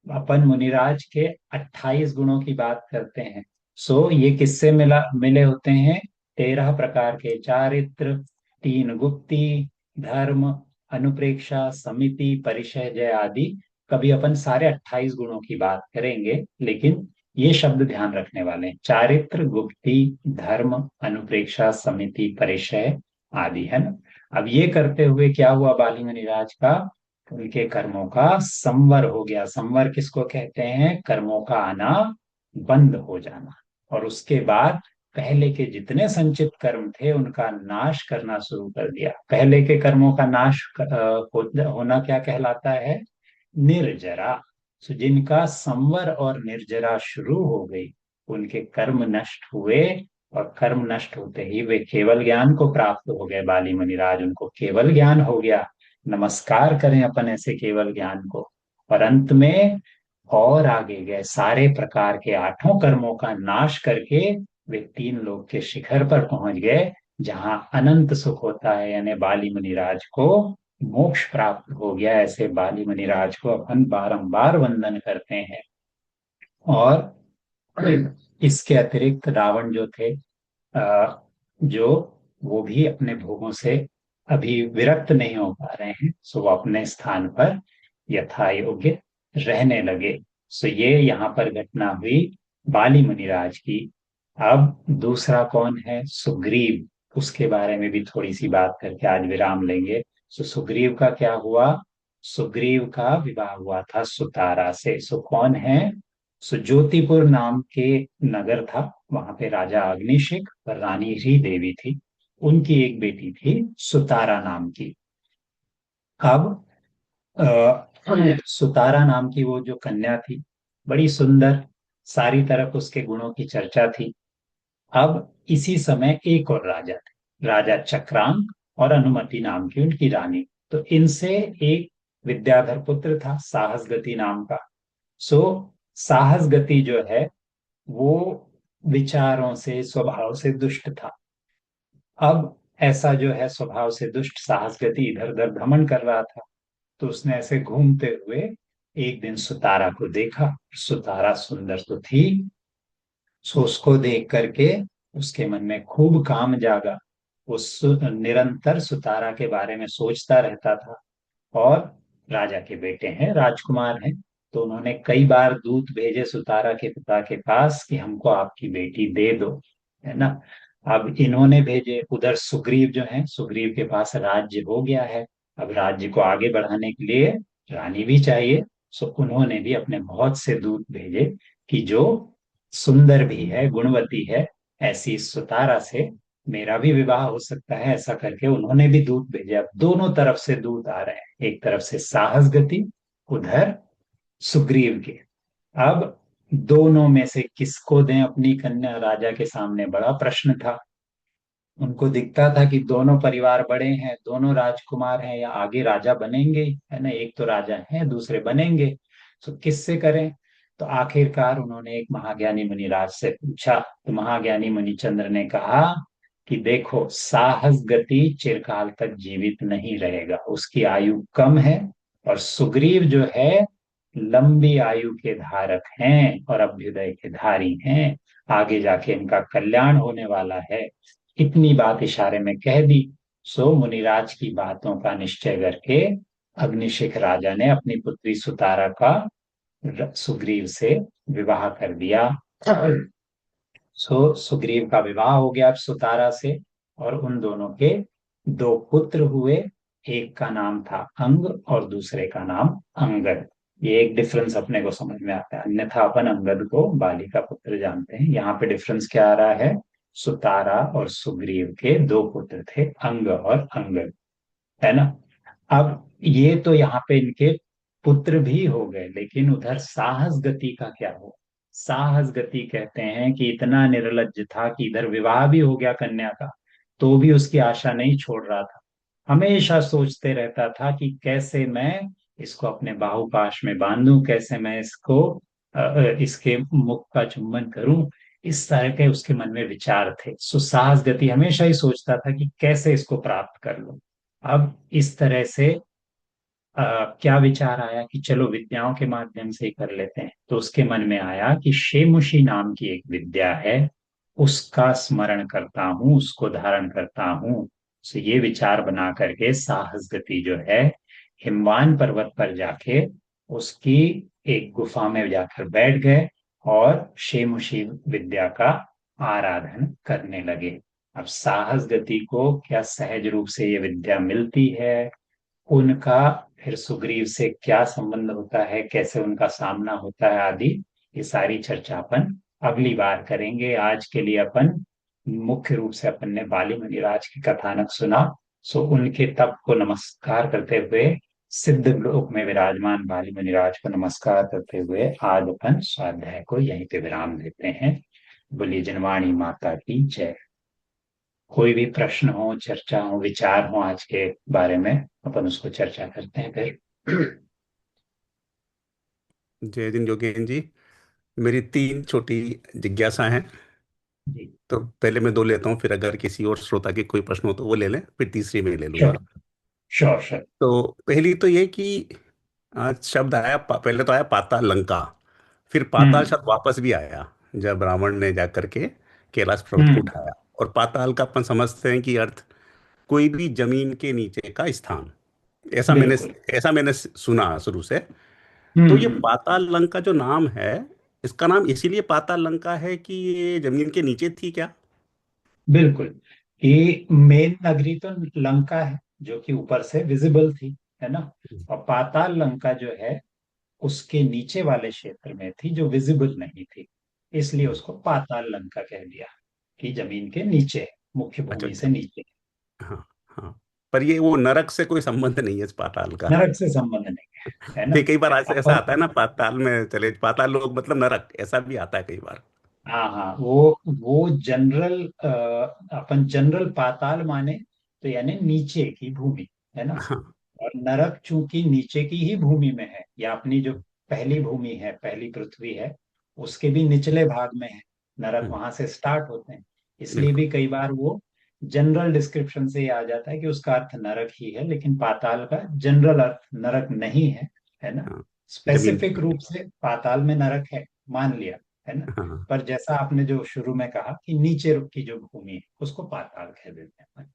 अपन मुनिराज के 28 गुणों की बात करते हैं। सो ये किससे मिले होते हैं? 13 प्रकार के चारित्र, 3 गुप्ति, धर्म, अनुप्रेक्षा, समिति, परिचय जय आदि। कभी अपन सारे 28 गुणों की बात करेंगे, लेकिन ये शब्द ध्यान रखने वाले हैं, चारित्र, गुप्ति, धर्म, अनुप्रेक्षा, समिति, परिचय आदि, है ना। अब ये करते हुए क्या हुआ बाली मुनिराज का? उनके कर्मों का संवर हो गया। संवर किसको कहते हैं? कर्मों का आना बंद हो जाना। और उसके बाद पहले के जितने संचित कर्म थे उनका नाश करना शुरू कर दिया। पहले के कर्मों का नाश होना क्या कहलाता है? निर्जरा। सो जिनका संवर और निर्जरा शुरू हो गई, उनके कर्म नष्ट हुए। और कर्म नष्ट होते ही वे केवल ज्ञान को प्राप्त हो गए। बाली मुनिराज, उनको केवल ज्ञान हो गया। नमस्कार करें अपन ऐसे केवल ज्ञान को। और अंत में और आगे गए, सारे प्रकार के 8 कर्मों का नाश करके वे 3 लोक के शिखर पर पहुंच गए, जहां अनंत सुख होता है। यानी बाली मुनिराज को मोक्ष प्राप्त हो गया। ऐसे बाली मुनिराज को अपन बारंबार वंदन करते हैं। और इसके अतिरिक्त रावण जो थे, जो वो भी अपने भोगों से अभी विरक्त नहीं हो पा रहे हैं, सो वो अपने स्थान पर यथा योग्य रहने लगे। सो ये यहाँ पर घटना हुई बाली मुनिराज की। अब दूसरा कौन है? सुग्रीव। उसके बारे में भी थोड़ी सी बात करके आज विराम लेंगे। सो सुग्रीव का क्या हुआ? सुग्रीव का विवाह हुआ था सुतारा से। सो कौन है? सो ज्योतिपुर नाम के नगर था, वहां पे राजा अग्निशिख और रानी री देवी थी। उनकी एक बेटी थी सुतारा नाम की। अब सुतारा नाम की वो जो कन्या थी, बड़ी सुंदर, सारी तरफ उसके गुणों की चर्चा थी। अब इसी समय एक और राजा थे, राजा चक्रांक और अनुमति नाम की उनकी रानी। तो इनसे एक विद्याधर पुत्र था साहस गति नाम का। सो साहस गति जो है, वो विचारों से, स्वभाव से दुष्ट था। अब ऐसा जो है स्वभाव से दुष्ट साहस गति इधर उधर भ्रमण कर रहा था। तो उसने ऐसे घूमते हुए एक दिन सुतारा को देखा। सुतारा सुंदर तो थी, सो उसको देख करके उसके मन में खूब काम जागा। निरंतर सुतारा के बारे में सोचता रहता था। और राजा के बेटे हैं, राजकुमार हैं, तो उन्होंने कई बार दूत भेजे सुतारा के पिता के पास कि हमको आपकी बेटी दे दो, है ना। अब इन्होंने भेजे, उधर सुग्रीव जो है, सुग्रीव के पास राज्य हो गया है। अब राज्य को आगे बढ़ाने के लिए रानी भी चाहिए। सो उन्होंने भी अपने बहुत से दूत भेजे कि जो सुंदर भी है, गुणवती है, ऐसी सुतारा से मेरा भी विवाह हो सकता है। ऐसा करके उन्होंने भी दूत भेजे। अब दोनों तरफ से दूत आ रहे हैं, एक तरफ से साहस गति, उधर सुग्रीव के। अब दोनों में से किसको दें अपनी कन्या? राजा के सामने बड़ा प्रश्न था। उनको दिखता था कि दोनों परिवार बड़े हैं, दोनों राजकुमार हैं, या आगे राजा बनेंगे, है ना। एक तो राजा है, दूसरे बनेंगे, तो किससे करें? तो आखिरकार उन्होंने एक महाज्ञानी मुनिराज से पूछा। तो महाज्ञानी मुनिचंद्र ने कहा कि देखो, साहस गति चिरकाल तक जीवित नहीं रहेगा, उसकी आयु कम है। और सुग्रीव जो है, लंबी आयु के धारक हैं और अभ्युदय के धारी हैं। आगे जाके इनका कल्याण होने वाला है। इतनी बात इशारे में कह दी। सो मुनिराज की बातों का निश्चय करके अग्निशिख राजा ने अपनी पुत्री सुतारा का सुग्रीव से विवाह कर दिया। सो सुग्रीव का विवाह हो गया अब सुतारा से। और उन दोनों के 2 पुत्र हुए। एक का नाम था अंग और दूसरे का नाम अंगद। ये एक डिफरेंस अपने को समझ में आता है, अन्यथा अपन अंगद को बाली का पुत्र जानते हैं। यहाँ पे डिफरेंस क्या आ रहा है? सुतारा और सुग्रीव के दो पुत्र थे, अंग और अंगद, है ना। अब ये तो यहाँ पे इनके पुत्र भी हो गए, लेकिन उधर साहस गति का क्या हो? साहस गति कहते हैं कि इतना निर्लज्ज था कि इधर विवाह भी हो गया कन्या का, तो भी उसकी आशा नहीं छोड़ रहा था। हमेशा सोचते रहता था कि कैसे मैं इसको अपने बाहुपाश में बांधूं, कैसे मैं इसको इसके मुख का चुंबन करूं। इस तरह के उसके मन में विचार थे। सुसाहस गति हमेशा ही सोचता था कि कैसे इसको प्राप्त कर लूं। अब इस तरह से क्या विचार आया कि चलो विद्याओं के माध्यम से ही कर लेते हैं, तो उसके मन में आया कि शेमुषी नाम की एक विद्या है, उसका स्मरण करता हूँ, उसको धारण करता हूँ। तो ये विचार बना करके साहस गति जो है, हिमवान पर्वत पर जाके उसकी एक गुफा में जाकर बैठ गए और शेमुषी विद्या का आराधन करने लगे। अब साहस गति को क्या सहज रूप से ये विद्या मिलती है, उनका फिर सुग्रीव से क्या संबंध होता है, कैसे उनका सामना होता है आदि, ये सारी चर्चा अपन अगली बार करेंगे। आज के लिए अपन मुख्य रूप से अपन ने बाली मुनिराज की कथानक सुना। सो उनके तप को नमस्कार करते हुए, सिद्ध लोक में विराजमान बाली मुनिराज को नमस्कार करते हुए आज अपन स्वाध्याय को यहीं पे विराम देते हैं। बोलिए जनवाणी माता की जय। कोई भी प्रश्न हो, चर्चा हो, विचार हो आज के बारे में, अपन उसको चर्चा करते हैं फिर। जय दिन योगेन जी। मेरी तीन छोटी जिज्ञासा हैं। जी। तो पहले मैं दो लेता हूँ, फिर अगर किसी और श्रोता की कोई प्रश्न हो तो वो ले लें, फिर तीसरी मैं ले लूंगा। श्योर। Sure sure. तो पहली तो ये कि आज शब्द आया, पहले तो आया पाताल लंका, फिर पाताल हम्म। शब्द वापस भी आया जब रावण ने जा करके कैलाश पर्वत को हम्म। उठाया। और पाताल का अपन समझते हैं कि अर्थ कोई भी जमीन के नीचे का स्थान। ऐसा मैंने बिल्कुल। ऐसा मैंने सुना शुरू से। तो ये हम्म। पाताल लंका जो नाम है, इसका नाम इसीलिए पाताल लंका है कि ये जमीन के नीचे थी क्या? बिल्कुल। ये मेन नगरी तो लंका है, जो कि ऊपर से विजिबल थी, है ना। और पाताल लंका जो है, उसके नीचे वाले क्षेत्र में थी, जो विजिबल नहीं थी। इसलिए उसको पाताल लंका कह दिया, कि जमीन के नीचे है, मुख्य अच्छा भूमि अच्छा। से नीचे। हाँ हाँ। पर ये वो नरक से कोई संबंध नहीं है इस पाताल का। नरक से संबंध नहीं है ना। फिर कई बार ऐसा अपन, आता है ना, पाताल में चले, पाताल लोग मतलब नरक, ऐसा भी आता है कई बार। हाँ हाँ, वो जनरल, अपन जनरल पाताल माने तो यानी नीचे की भूमि, है ना। हाँ। और नरक चूंकि नीचे की ही भूमि में है, या अपनी जो पहली भूमि है, पहली पृथ्वी है, उसके भी निचले भाग में है। नरक हम्म, वहां से स्टार्ट होते हैं। इसलिए बिल्कुल। भी कई बार वो जनरल डिस्क्रिप्शन से ही आ जाता है कि उसका अर्थ नरक ही है, लेकिन पाताल का जनरल अर्थ नरक नहीं है ना। हाँ, जमीन स्पेसिफिक रूप से पाताल में नरक है, मान लिया, है ना। हाँ पर जैसा आपने जो शुरू में कहा कि नीचे की जो भूमि है, उसको पाताल कह देते हैं।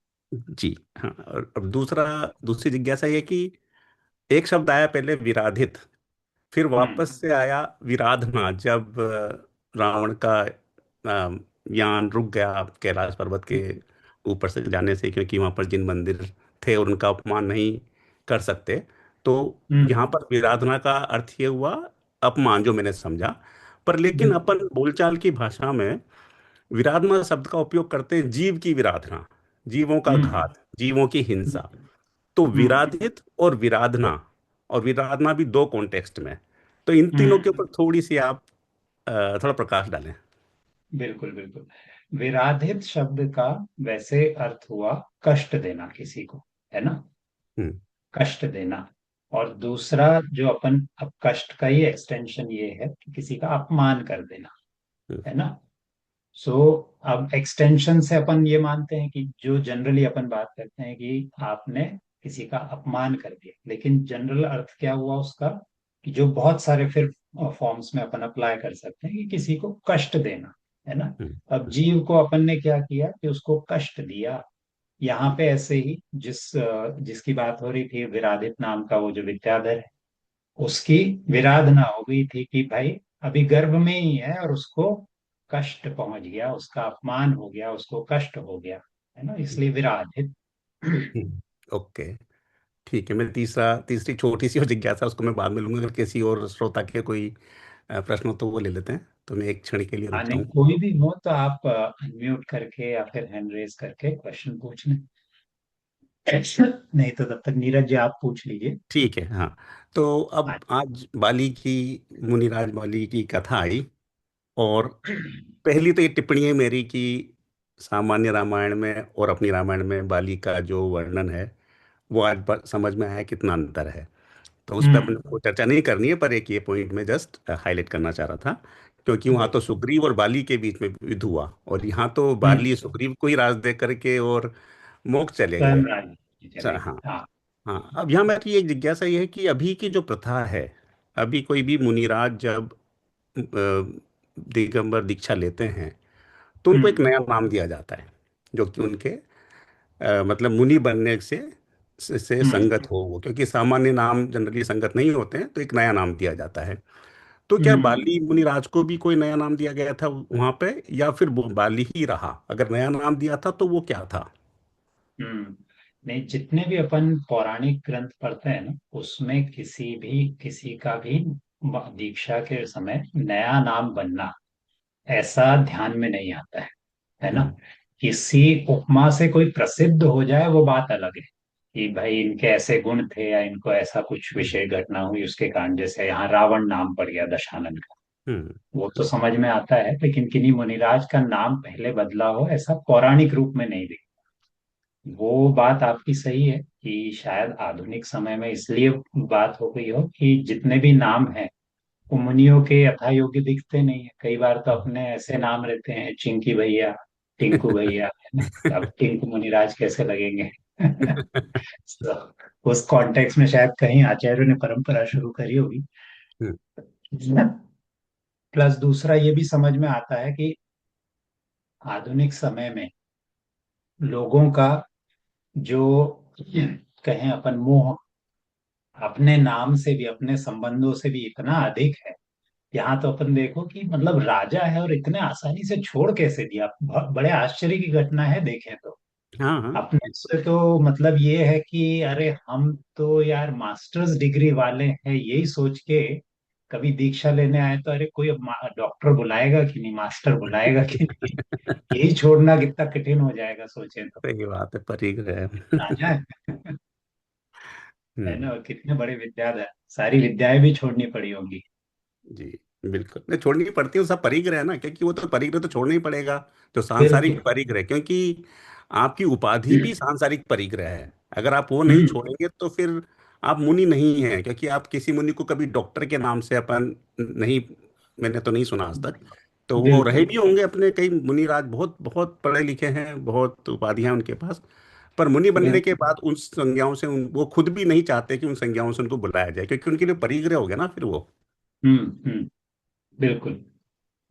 जी हाँ। और अब दूसरी जिज्ञासा ये कि एक शब्द आया पहले विराधित, फिर हम्म। वापस से आया विराधना, जब रावण का यान रुक गया कैलाश पर्वत के ऊपर से जाने से, क्योंकि वहां पर जिन मंदिर थे और उनका अपमान नहीं कर सकते। तो यहाँ हम्म। पर विराधना का अर्थ ये हुआ अपमान, जो मैंने समझा। पर लेकिन बिल्कुल। अपन बोलचाल की भाषा में विराधना शब्द का उपयोग करते हैं जीव की विराधना, जीवों का हम्म। घात, जीवों की हिंसा। तो हम्म। विराधित और विराधना भी दो कॉन्टेक्स्ट में। तो इन तीनों के हम्म। ऊपर थोड़ी सी आप थोड़ा प्रकाश डालें। बिल्कुल बिल्कुल। विराधित शब्द का वैसे अर्थ हुआ कष्ट देना किसी को, है ना। हम्म कष्ट देना। और दूसरा जो अपन, अब कष्ट का ही एक्सटेंशन ये है कि किसी का अपमान कर देना, हम्म है ना। सो अब एक्सटेंशन से अपन ये मानते हैं कि जो जनरली अपन बात करते हैं कि आपने किसी का अपमान कर दिया, लेकिन जनरल अर्थ क्या हुआ उसका, कि जो बहुत सारे फिर फॉर्म्स में अपन अप्लाई कर सकते हैं, कि किसी को कष्ट देना, है ना। हम्म अब जीव को अपन ने क्या किया कि उसको कष्ट दिया। यहाँ पे ऐसे ही जिसकी बात हो रही थी, विराधित नाम का वो जो विद्याधर है, उसकी विराधना हो गई थी कि भाई अभी गर्भ में ही है और उसको कष्ट पहुंच गया, उसका अपमान हो गया, उसको कष्ट हो गया, है ना, इसलिए विराधित। ओके। ठीक है, मैं तीसरी छोटी सी और जिज्ञासा उसको मैं बाद में लूंगा। अगर किसी और श्रोता के कोई प्रश्न हो तो वो ले लेते हैं, तो मैं एक क्षण के लिए हाँ, रुकता नहीं हूँ। कोई भी हो तो आप अनम्यूट करके या फिर हैंड रेज करके क्वेश्चन पूछ लें। नहीं तो तब तक नीरज जी आप पूछ लीजिए। ठीक है, हाँ। तो हाँ। अब आज बाली की, मुनिराज बाली की कथा आई। और पहली तो ये टिप्पणी है मेरी कि सामान्य रामायण में और अपनी रामायण में बाली का जो वर्णन है, वो आज समझ में आया कितना अंतर है। तो उस पर अपने हम्म। को चर्चा नहीं करनी है, पर एक ये पॉइंट में जस्ट हाईलाइट करना चाह रहा था। क्योंकि वहां तो बिल्कुल। सुग्रीव और बाली के बीच में युद्ध हुआ, और यहाँ तो हम्म। बाली सुग्रीव को ही राज दे करके और मोक्ष चले गए। स्वयं राज चले गए, हाँ। हाँ। हाँ, अब यहाँ मेरी एक जिज्ञासा ये है कि अभी की जो प्रथा है, अभी कोई भी मुनिराज जब दिगंबर दीक्षा लेते हैं, तो उनको एक हम्म। नया नाम दिया जाता है, जो कि उनके मतलब मुनि बनने से हम्म। संगत हो वो, क्योंकि सामान्य नाम जनरली संगत नहीं होते हैं, तो एक नया नाम दिया जाता है। तो क्या हम्म। बाली मुनिराज को भी कोई नया नाम दिया गया था वहां पे, या फिर वो बाली ही रहा? अगर नया नाम दिया था तो वो क्या था? हम्म। नहीं, जितने भी अपन पौराणिक ग्रंथ पढ़ते हैं ना, उसमें किसी का भी दीक्षा के समय नया नाम बनना ऐसा ध्यान में नहीं आता है ना। हम्म। किसी उपमा से कोई प्रसिद्ध हो जाए वो बात अलग है, कि भाई इनके ऐसे गुण थे या इनको ऐसा कुछ विशेष घटना हुई उसके कारण, जैसे यहाँ रावण नाम पड़ गया दशानन का, हम्म। वो तो समझ में आता है। लेकिन किन्हीं मुनिराज का नाम पहले बदला हो ऐसा पौराणिक रूप में नहीं दिखता। वो बात आपकी सही है कि शायद आधुनिक समय में इसलिए बात हो गई हो कि जितने भी नाम हैं वो मुनियों के यथा योग्य दिखते नहीं है। कई बार तो अपने ऐसे नाम रहते हैं, चिंकी भैया, टिंकू भैया, है ना। तो अब टिंकू मुनिराज कैसे लगेंगे? तो उस कॉन्टेक्स्ट में शायद कहीं आचार्यों ने परंपरा शुरू करी होगी। हम्म। प्लस दूसरा ये भी समझ में आता है कि आधुनिक समय में लोगों का जो कहें अपन मोह अपने नाम से भी अपने संबंधों से भी इतना अधिक है। यहाँ तो अपन देखो कि मतलब राजा है और इतने आसानी से छोड़ कैसे दिया, बहुत बड़े आश्चर्य की घटना है देखें तो। हाँ, हाँ। अपने से तो मतलब ये है कि अरे हम तो यार मास्टर्स डिग्री वाले हैं, यही सोच के कभी दीक्षा लेने आए तो अरे कोई डॉक्टर बुलाएगा कि नहीं, मास्टर बुलाएगा कि नहीं, यही छोड़ना कितना कठिन हो जाएगा सोचे तो। सही बात है, परिग्रह है। राजा है। है हम्म। ना, और कितने बड़े विद्याधर, सारी विद्याएं भी छोड़नी पड़ी होंगी। जी, बिल्कुल नहीं छोड़नी पड़ती है, वो सब परिग्रह है ना, क्योंकि वो तो परिग्रह तो छोड़ना ही पड़ेगा। तो सांसारिक बिल्कुल। परिग्रह, क्योंकि आपकी उपाधि भी सांसारिक परिग्रह है। अगर आप वो नहीं हम्म। छोड़ेंगे तो फिर आप मुनि नहीं हैं, क्योंकि आप किसी मुनि को कभी डॉक्टर के नाम से अपन नहीं, मैंने तो नहीं सुना आज तक। तो वो रहे बिल्कुल। भी होंगे, अपने कई मुनिराज बहुत बहुत पढ़े लिखे हैं, बहुत उपाधियां उनके पास, पर मुनि बनने के बिल्कुल। बाद उन संज्ञाओं से वो खुद भी नहीं चाहते कि उन संज्ञाओं से उनको बुलाया जाए, क्योंकि उनके लिए परिग्रह हो गया ना फिर वो। हम्म। हम्म। बिल्कुल।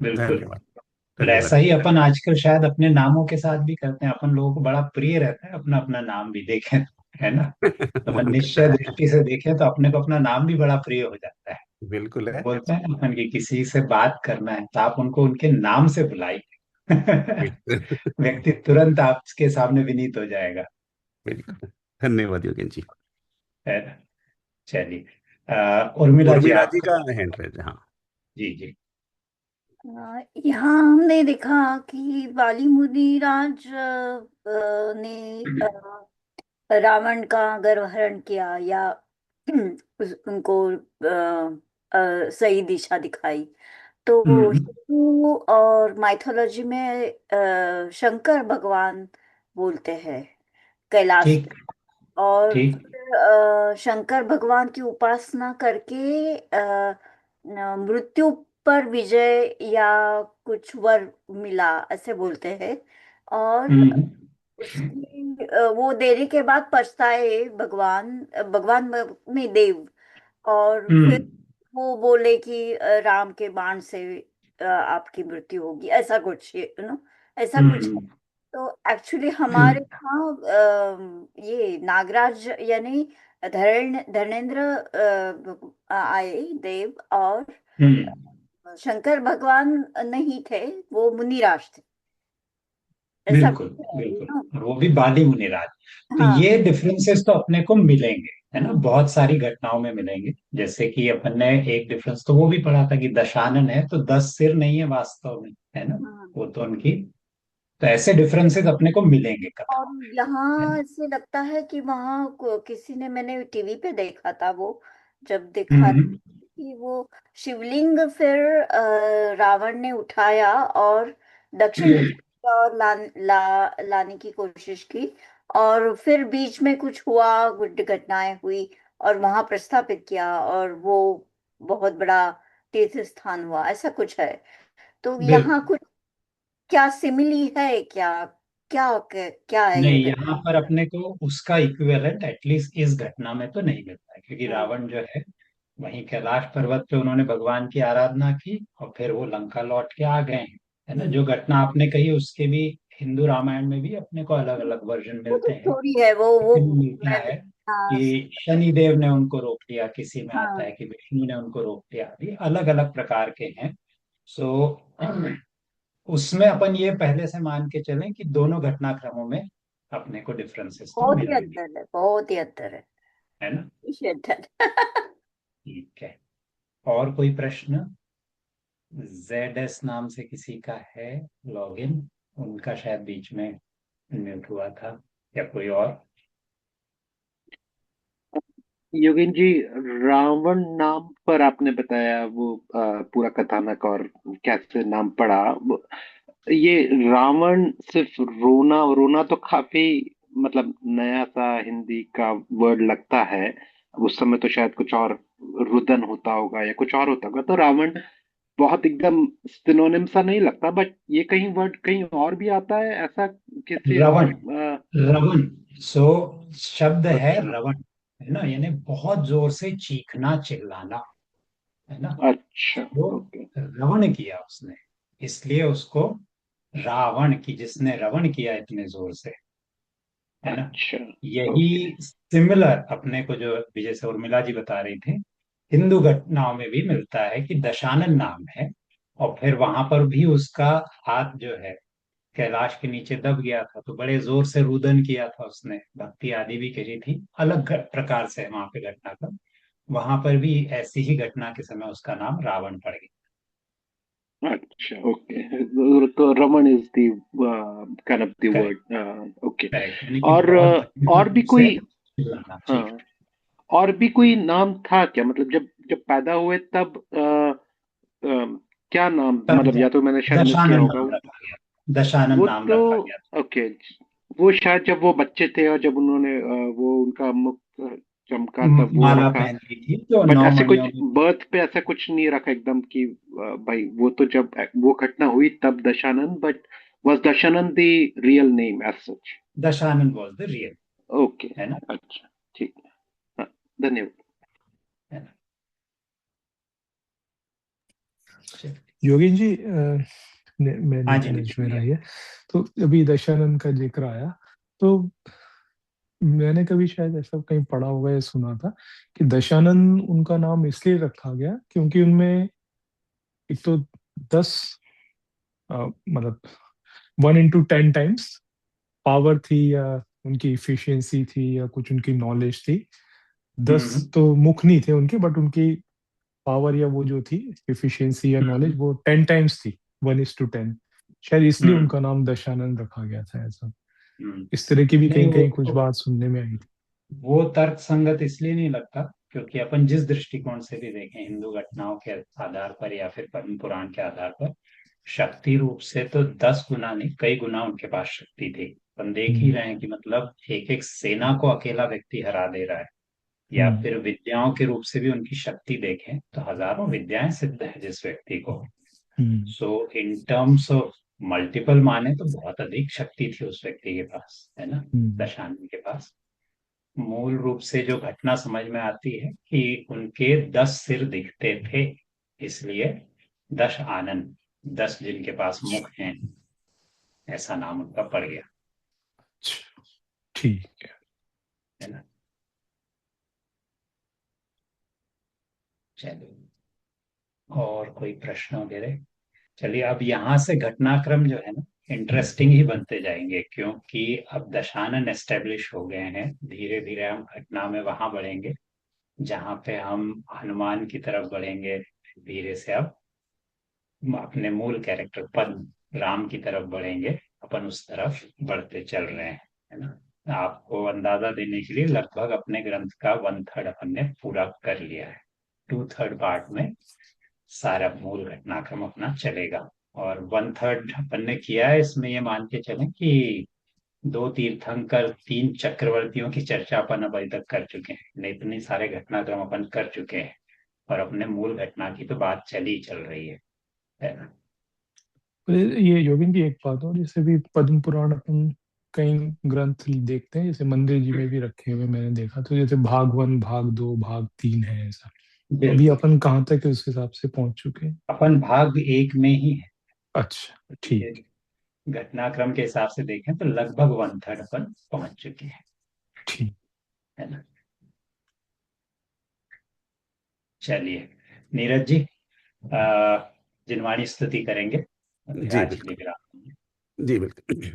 बिल्कुल। धन्यवाद। और ऐसा धन्यवाद। ही अपन आजकल शायद अपने नामों के साथ भी करते हैं। अपन लोगों को बड़ा प्रिय रहता है अपना अपना नाम भी देखें तो, है ना। तो अपन मन निश्चय करता है। दृष्टि से देखें तो अपने को अपना नाम भी बड़ा प्रिय हो जाता है। बिल्कुल है। बोलते हैं ना अपन की किसी से बात करना है तो आप उनको उनके नाम से बुलाइए। बिल्कुल। व्यक्ति तुरंत आपके सामने विनीत हो जाएगा। बिल्कुल। धन्यवाद योगेन जी। है ना। चलिए, उर्मिला जी उर्मिला जी आपका। का हैंड रेज, हाँ। जी जी। यहाँ हमने देखा कि बाली मुनिराज ने रावण का गर्वहरण किया, या उनको सही दिशा दिखाई। तो हम्म। हिंदू और माइथोलॉजी में शंकर भगवान बोलते हैं कैलाश ठीक। पे। और ठीक। फिर शंकर भगवान की उपासना करके मृत्यु पर विजय या कुछ वर मिला ऐसे बोलते हैं। और हम्म। उसकी वो देने के बाद पछताए भगवान, भगवान में देव। और फिर हम्म। वो बोले कि राम के बाण से आपकी मृत्यु होगी, ऐसा कुछ, ऐसा कुछ है। हम्म। तो एक्चुअली हमारे हम्म। यहाँ ये नागराज यानी धर्मेंद्र आए देव, और हम्म। शंकर भगवान नहीं थे, वो मुनिराज थे, ऐसा बिल्कुल। कुछ है, बिल्कुल। और वो भी बाली मुनिराज। तो हाँ। ये डिफरेंसेस तो अपने को मिलेंगे, है ना, बहुत सारी घटनाओं में मिलेंगे। जैसे कि अपन ने एक डिफरेंस तो वो भी पढ़ा था कि दशानन है तो 10 सिर नहीं है वास्तव में, है ना, हाँ। वो तो उनकी। तो ऐसे डिफरेंसेस अपने को मिलेंगे और कथाओं में, है यहाँ ना। से लगता है कि वहाँ किसी ने, मैंने टीवी पे देखा था वो, जब देखा हम्म। कि वो शिवलिंग फिर रावण ने उठाया और दक्षिण दिशा की ओर लाने की कोशिश की, और फिर बीच में कुछ हुआ, कुछ घटनाएं हुई, और वहां प्रस्थापित किया, और वो बहुत बड़ा तीर्थ स्थान हुआ, ऐसा कुछ है। तो यहाँ बिल्कुल। कुछ क्या सिमिली है क्या? क्या है ये नहीं, यहाँ घटना? पर अपने को उसका इक्विवेलेंट एटलीस्ट इस घटना में तो नहीं मिलता है, क्योंकि हम्म। रावण जो है वहीं कैलाश पर्वत पे उन्होंने भगवान की आराधना की और फिर वो लंका लौट के आ गए हैं, है ना। हम्म। जो घटना आपने कही उसके भी हिंदू रामायण में भी अपने को अलग अलग वर्जन वो तो मिलते हैं। स्टोरी है, वो इसमें मिलता मैं, है हाँ। कि शनिदेव ने उनको रोक लिया, किसी में आता है हाँ। कि विष्णु ने उनको रोक लिया, ये अलग अलग प्रकार के हैं। सो उसमें अपन ये पहले से मान के चलें कि दोनों घटनाक्रमों में अपने को डिफरेंसेस तो बहुत ही मिलेंगे, अंतर है, बहुत ही अंतर है। है ना। ये अंतर है। ठीक है। और कोई प्रश्न? जेड एस नाम से किसी का है लॉगिन, उनका शायद बीच में म्यूट हुआ था, या कोई और? योगेन जी, रावण नाम पर आपने बताया वो पूरा कथानक और कैसे नाम पड़ा ये रावण सिर्फ रोना रोना तो काफी मतलब नया सा हिंदी का वर्ड लगता है। उस समय तो शायद कुछ और रुदन होता होगा या कुछ और होता होगा, तो रावण बहुत एकदम सिनोनिम सा नहीं लगता। बट ये कहीं वर्ड कहीं और भी आता है ऐसा, किसी और रवन। रवन। सो शब्द है अच्छा। रवन, है ना, यानी बहुत जोर से चीखना चिल्लाना, है ना। अच्छा। वो ओके। रवण किया उसने, इसलिए उसको रावण की, जिसने रवण किया इतने जोर से, है ना। अच्छा। यही ओके। सिमिलर अपने को जो विजय से उर्मिला जी बता रही थी, हिंदू घटनाओं में भी मिलता है कि दशानन नाम है, और फिर वहां पर भी उसका हाथ जो है कैलाश के नीचे दब गया था, तो बड़े जोर से रुदन किया था उसने, भक्ति आदि भी करी थी, अलग प्रकार से वहां पे घटना का। वहां पर भी ऐसी ही घटना के समय उसका नाम रावण पड़ गया। अच्छा। ओके, तो Raman is the kind of the correct. Word. Okay. Correct, यानी कि और बहुत भयंकर और भी रूप से कोई, चिल्लाना, हाँ, चीखना। और भी कोई नाम था क्या? मतलब जब जब पैदा हुए तब क्या नाम, तब मतलब या तो मैंने शायद मिस किया दशानन होगा। नाम रखा गया, दशानन वो नाम तो रखा गया। ओके, वो शायद जब वो बच्चे थे और जब उन्होंने वो उनका मुख चमका तब वो माला रखा। पहन ली थी तो बट नौ ऐसे मणियों कुछ में। बर्थ पे ऐसा कुछ नहीं रखा एकदम कि भाई वो तो जब वो घटना हुई तब Dashanan. But was Dashanan the real name as such? Dashanan was the real, okay. है ना। अच्छा। ठीक है। हाँ, धन्यवाद। है ना। योगेन जी, हाँ मैंने जी नजर नितिन में भैया। आई है। तो अभी दशानन का जिक्र आया, तो मैंने कभी शायद ऐसा कहीं पढ़ा होगा या सुना था कि दशानन उनका नाम इसलिए रखा गया क्योंकि उनमें एक तो 10, मतलब 1 into 10 times पावर थी, या उनकी इफिशियंसी थी, या कुछ उनकी नॉलेज थी। 10 हम्म। तो मुख नहीं थे उनके, बट उनकी पावर या वो जो थी इफिशियंसी या हम्म। नॉलेज, वो 10 times थी, 1:10। शायद इसलिए हम्म। उनका नाम दशानन रखा गया था ऐसा। हम्म। इस तरह की भी नहीं, कहीं कहीं कुछ बात सुनने में आई थी। वो तर्क संगत इसलिए नहीं लगता, क्योंकि अपन जिस दृष्टिकोण से भी देखें, हिंदू घटनाओं के आधार पर या फिर पद्म पुराण के आधार पर, शक्ति रूप से तो 10 गुना नहीं, कई गुना उनके पास शक्ति थी। अपन देख ही हम्म। रहे हैं कि मतलब एक एक सेना को अकेला व्यक्ति हरा दे रहा है। या हम्म। फिर विद्याओं के रूप से भी उनकी शक्ति देखें तो हजारों विद्याएं सिद्ध है जिस व्यक्ति को। हम्म। सो इन टर्म्स ऑफ मल्टीपल माने तो बहुत अधिक शक्ति थी उस व्यक्ति के पास, है ना, हम्म। दशानन के पास। मूल रूप से जो घटना समझ में आती है कि उनके 10 सिर दिखते थे, इसलिए 10 आनन, 10 जिनके पास मुख हैं, ऐसा नाम उनका पड़ गया, अच्छा, ठीक है। है ना। चलिए, और कोई प्रश्न वगैरह? चलिए, अब यहाँ से घटनाक्रम जो है ना, इंटरेस्टिंग ही बनते जाएंगे, क्योंकि अब दशानन एस्टेब्लिश हो गए हैं। धीरे धीरे हम घटना में वहां बढ़ेंगे जहां पे हम हनुमान की तरफ बढ़ेंगे। धीरे से अब अपने मूल कैरेक्टर पद्म राम की तरफ बढ़ेंगे। अपन उस तरफ बढ़ते चल रहे हैं, है ना। आपको अंदाजा देने के लिए लगभग अपने ग्रंथ का 1/3 अपन ने पूरा कर लिया है। 2/3 पार्ट में सारा मूल घटनाक्रम अपना चलेगा, और 1/3 अपन ने किया है। इसमें ये मान के चलें कि 2 तीर्थंकर, 3 चक्रवर्तियों की चर्चा अपन अब अभी तक कर चुके हैं। नहीं, इतने सारे घटनाक्रम अपन कर चुके हैं, और अपने मूल घटना की तो बात चल रही है ना। ये योगिन की एक बात और, जैसे भी पद्म पुराण अपन कई ग्रंथ देखते हैं, जैसे मंदिर जी में भी रखे हुए मैंने देखा, तो जैसे भाग 1, भाग 2, भाग 3 है ऐसा। तो अभी बिल्कुल, अपन कहाँ तक उस हिसाब से पहुंच चुके हैं? अपन भाग 1 में ही है। अच्छा, ठीक। घटनाक्रम के हिसाब से देखें तो लगभग 1/3 अपन पहुंच चुके हैं, ठीक। है ना। चलिए नीरज जी, जिनवाणी स्तुति करेंगे जी आज बिल्कुल। विराम। जी बिल्कुल।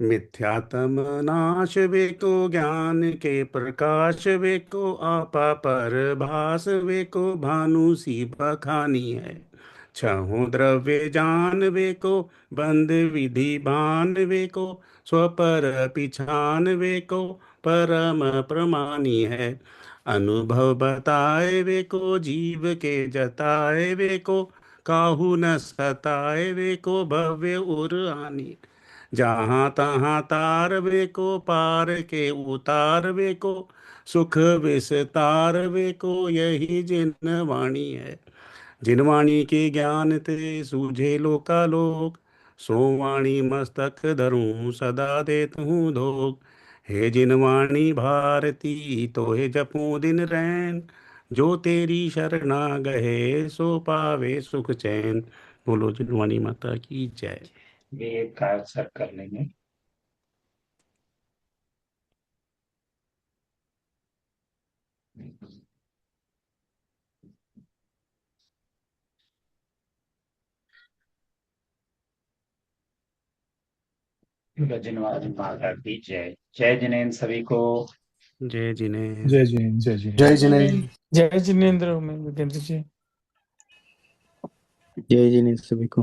मिथ्यात्म नाश वेको ज्ञान के प्रकाश वेको आपा पर भास वेको भानु सी बखानी है। छहों द्रव्य जान वेको बंद विधि भान वेको स्वपर पिछान वेको परम प्रमानी है। अनुभव बताए वेको जीव के जताए वेको काहू न सताए वेको भव्य उर आनी। जहाँ तहाँ तार वे को पार के उतार वे को सुख विस्तार वे को यही जिन वाणी है। जिन वाणी के ज्ञान ते सूझे लोकालोक सो वाणी मस्तक धरूं सदा देत हूँ धोख। हे जिन वाणी भारती तो हे जपूं दिन रैन जो तेरी शरणा गए सो पावे सुख चैन। बोलो जिनवाणी माता की जय। ये एक कार्य सर कर लेंगे। जिनवाणी माता की जय। जय जिनेन्द्र सभी को। जय जिनेन्द्र। जय जिनेन्द्र, जय जिनेन्द्र। जय जिनेन्द्र। जय जिनेन्द्र, योगेंद्र जी। जय जिनेन्द्र सभी को।